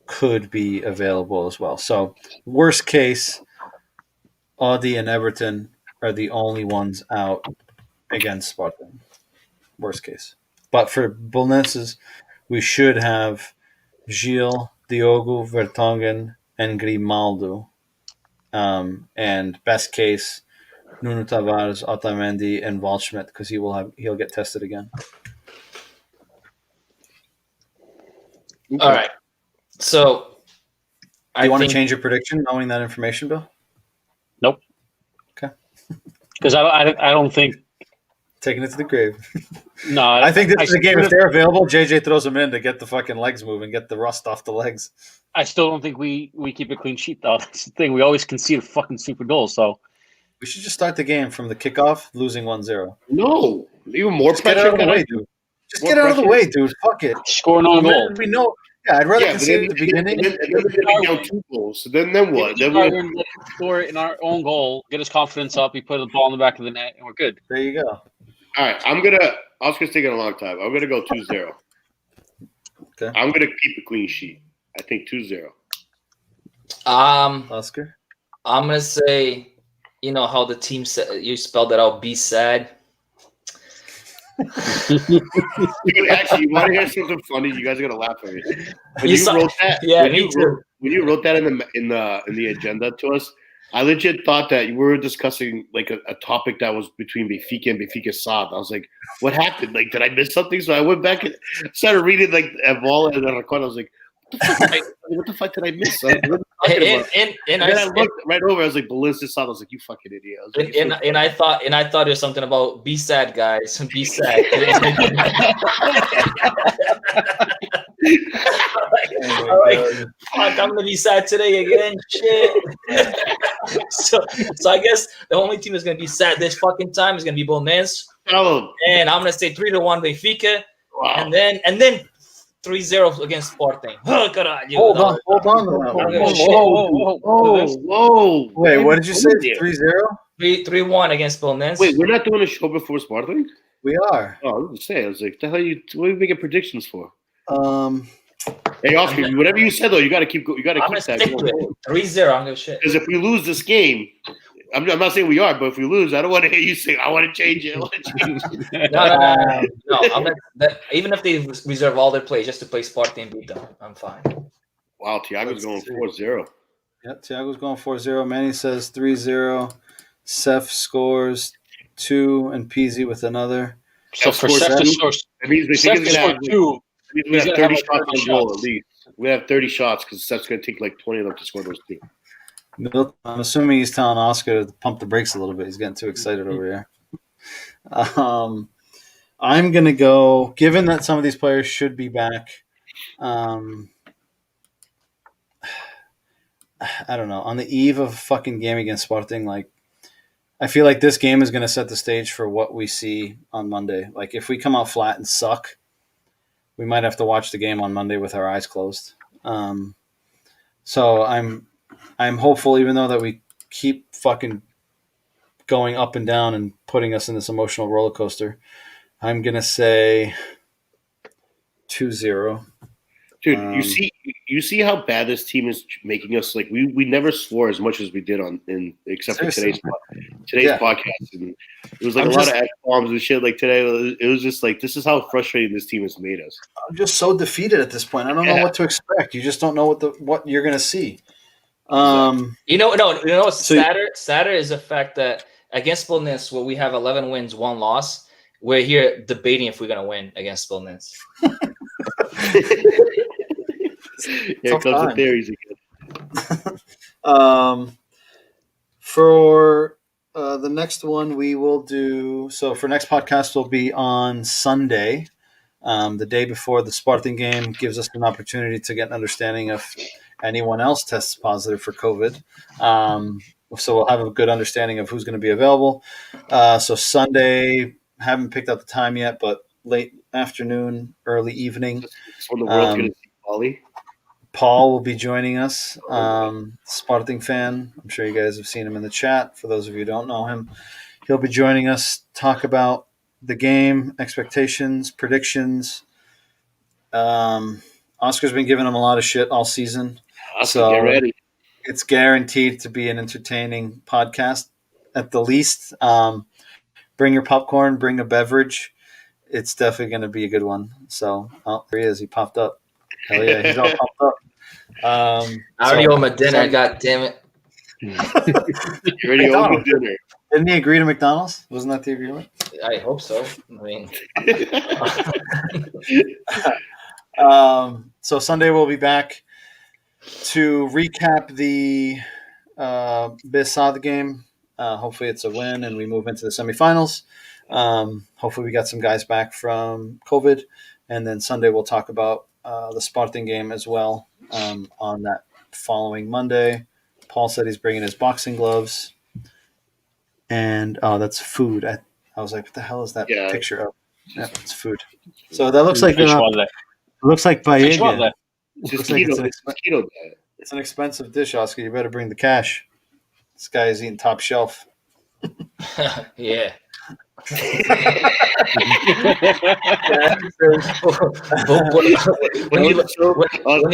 could be available as well. So worst case, Audi and Everton are the only ones out against Sporting. Worst case. But for Bulnes, we should have Gil, Diogo, Vertonghen, and Grimaldo. And best case, Nuno Tavares, Otamendi, and Waldschmidt, because he'll get tested again. All right. So Do you want to change your prediction knowing that information, Bill? Nope. Okay. Because I don't think Taking it to the grave. No, I think this is a game. If they're available, JJ throws them in to get the fucking legs moving, get the rust off the legs. I still don't think we keep a clean sheet, though. That's the thing. We always concede a fucking stupid goal, so. We should just start the game from the kickoff, losing 1-0. No. Even more Just pressure. get out of the way, dude. Just get out of the way, dude. Fuck it. Scoring on goal. We know. Yeah, I'd rather concede at the beginning. And then we're going to down 2 goals. So then what? Then we're going to score in our own goal, get his confidence up, he put the ball in the back of the net, and we're good. There you go. All right, Oscar's taking a long time. I'm going to go 2-0. Okay. I'm going to keep a clean sheet. I think 2-0. Oscar? I'm going to say, you know how the team said, you spelled it out, be sad. Dude, actually, you want to hear something funny? You guys are gonna laugh at me. When you wrote that, when you wrote that in the agenda to us, I legit thought that we were discussing like a topic that was between Benfica and Benfica Saad. I was like, what happened? Like, did I miss something? So I went back and started reading like a ball and then I was like, what the fuck did I miss? And I looked right over. I was like, Ballistic Saad. I was like, you fucking idiot. I thought it was something about be sad, guys. Be sad. Fuck, I'm gonna be sad today again. Shit. so I guess the only team that's gonna be sad this fucking time is gonna be Bolonense. And I'm gonna say 3-1 Benfica. Wow. And then 3-0 against Sporting. Oh, caralho. Hold on. Whoa. Wait, what did you say? 3-0? 3-1 against Bolonense. Wait, we're not doing a show before Sporting? We are. Oh, I was going to say, I was like, what are you making predictions for? Hey, Oscar, whatever you said, though, you got to keep that going. 3-0, I'm going to shit. Because if we lose this game, I'm not saying we are, but if we lose, I don't want to hear you say, I want to change it. No. Even if they reserve all their plays just to play Sporting and beat them, I'm fine. Wow, Thiago's going 4-0. Yeah, Thiago's going 4-0. Manny says 3-0. Seth scores 2 and Peasy with another. So for Seth to score, it means we Seth to score 2. We have 30 shots on goal at least. We have 30 shots because Seth's going to take like 20 of them to score those 2. I'm assuming he's telling Oscar to pump the brakes a little bit. He's getting too excited over here. I'm going to go, given that some of these players should be back, I don't know, on the eve of a fucking game against Sporting, like, I feel like this game is going to set the stage for what we see on Monday. Like, if we come out flat and suck, we might have to watch the game on Monday with our eyes closed. So I'm hopeful, even though that we keep fucking going up and down and putting us in this emotional roller coaster. I'm going to say 2-0. Dude, you see how bad this team is making us. Like we never swore as much as we did except for today's podcast. And it was like a lot of F-bombs and shit. Like today, it was just like this is how frustrating this team has made us. I'm just so defeated at this point. I don't know what to expect. You just don't know what you're going to see. You know what's sadder is the fact that against Bolonense, where we have 11 wins, 1 loss, we're here debating if we're going to win against Bolonense. Here comes the theories again. For the next one, we will do. So for next podcast, will be on Sunday, the day before the Sporting game. Gives us an opportunity to get an understanding of anyone else tests positive for COVID. So we'll have a good understanding of who's going to be available. So Sunday, haven't picked out the time yet, but late afternoon, early evening. It's when the world's going to see Paulie. Paul will be joining us, Sporting fan. I'm sure you guys have seen him in the chat. For those of you who don't know him, he'll be joining us, talk about the game, expectations, predictions. Oscar's been giving him a lot of shit all season. So get ready. It's guaranteed to be an entertaining podcast at the least. Bring your popcorn, bring a beverage. It's definitely going to be a good one. So, there he is. He popped up. Hell yeah, he's all popped up. I already owe him a dinner. God damn it! You already owe him a dinner. Didn't he agree to McDonald's? Wasn't that the agreement? I hope so. I mean, so Sunday we'll be back to recap the Besad game. Hopefully it's a win and we move into the semifinals. Hopefully we got some guys back from COVID. And then Sunday we'll talk about the Sporting game as well on that following Monday. Paul said he's bringing his boxing gloves. And, that's food. I was like, what the hell is that picture of? Yeah, it's food. So that looks like paella. It looks like an expensive dish, Oscar. You better bring the cash. This guy is eating top shelf. Yeah. When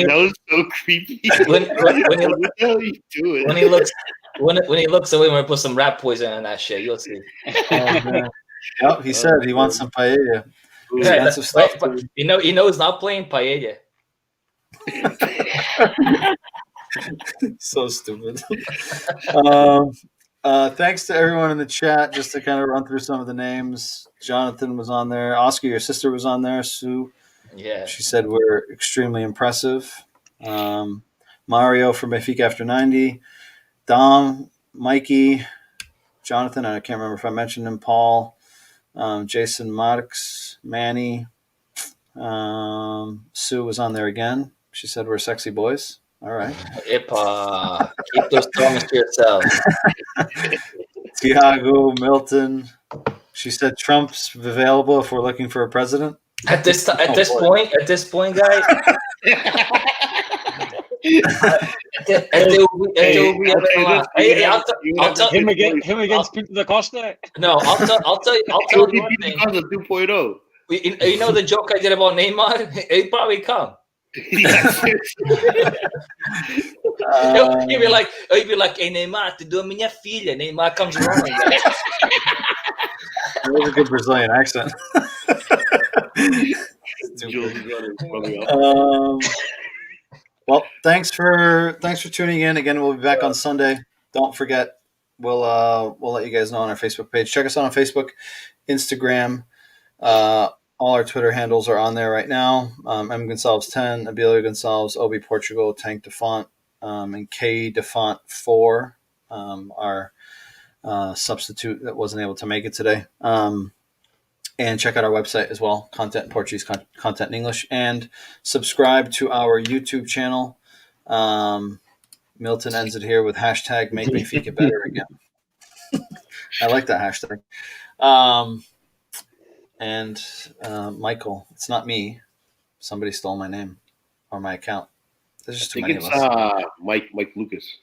that was so creepy. When he looks away, when I put some rat poison in that shit, you'll see. Yep, he said he wants some paella. Expensive stuff. But you know he's not playing paella. So stupid. Thanks to everyone in the chat. Just to kind of run through some of the names. Jonathan was on there. Oscar, your sister was on there. Sue. Yeah. She said we're extremely impressive. Mario from Benfica after 90. Dom, Mikey, Jonathan, I can't remember if I mentioned him, Paul, Jason Marks, Manny. Sue was on there again. She said we're sexy boys. All right. Epa. Keep those comments to yourself. Tiago, Milton. She said Trump's available if we're looking for a president. At this point, guys. Him against Pinto da Costa. No, I'll tell you one thing. 2.0. You know the joke I did about Neymar? He'd probably come. He'd be like, hey Neymar, tu dou a minha filha. Neymar comes running. That was a good Brazilian accent. Well, thanks for tuning in. Again, we'll be back on Sunday. Don't forget, we'll let you guys know on our Facebook page. Check us out on Facebook, Instagram. All our Twitter handles are on there right now. M Gonçalves 10, Abilia Gonçalves, Obi Portugal, Tank Defont, and K Defont 4, our substitute that wasn't able to make it today. And check out our website as well, content in Portuguese, content in English, and subscribe to our YouTube channel. Milton ends it here with hashtag Make Benfica Better Again. I like that hashtag. And Michael, it's not me. Somebody stole my name or my account. There's just too many of us. Mike Lucas.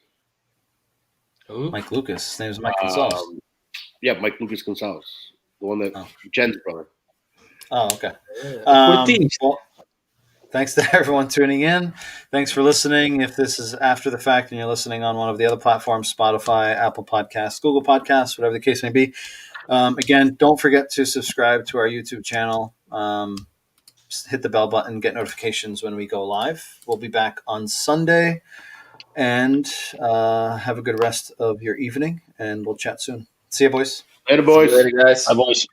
Who? Mike Lucas. His name is Mike Gonçalves. Yeah, Mike Lucas Gonçalves. The one that Jen's brother. Oh, okay. Well, thanks to everyone tuning in. Thanks for listening. If this is after the fact and you're listening on one of the other platforms, Spotify, Apple Podcasts, Google Podcasts, whatever the case may be, again, don't forget to subscribe to our YouTube channel. Just hit the bell button, get notifications when we go live. We'll be back on Sunday. And have a good rest of your evening, and we'll chat soon. See you, boys. Later, boys. See you later, guys. Bye, boys.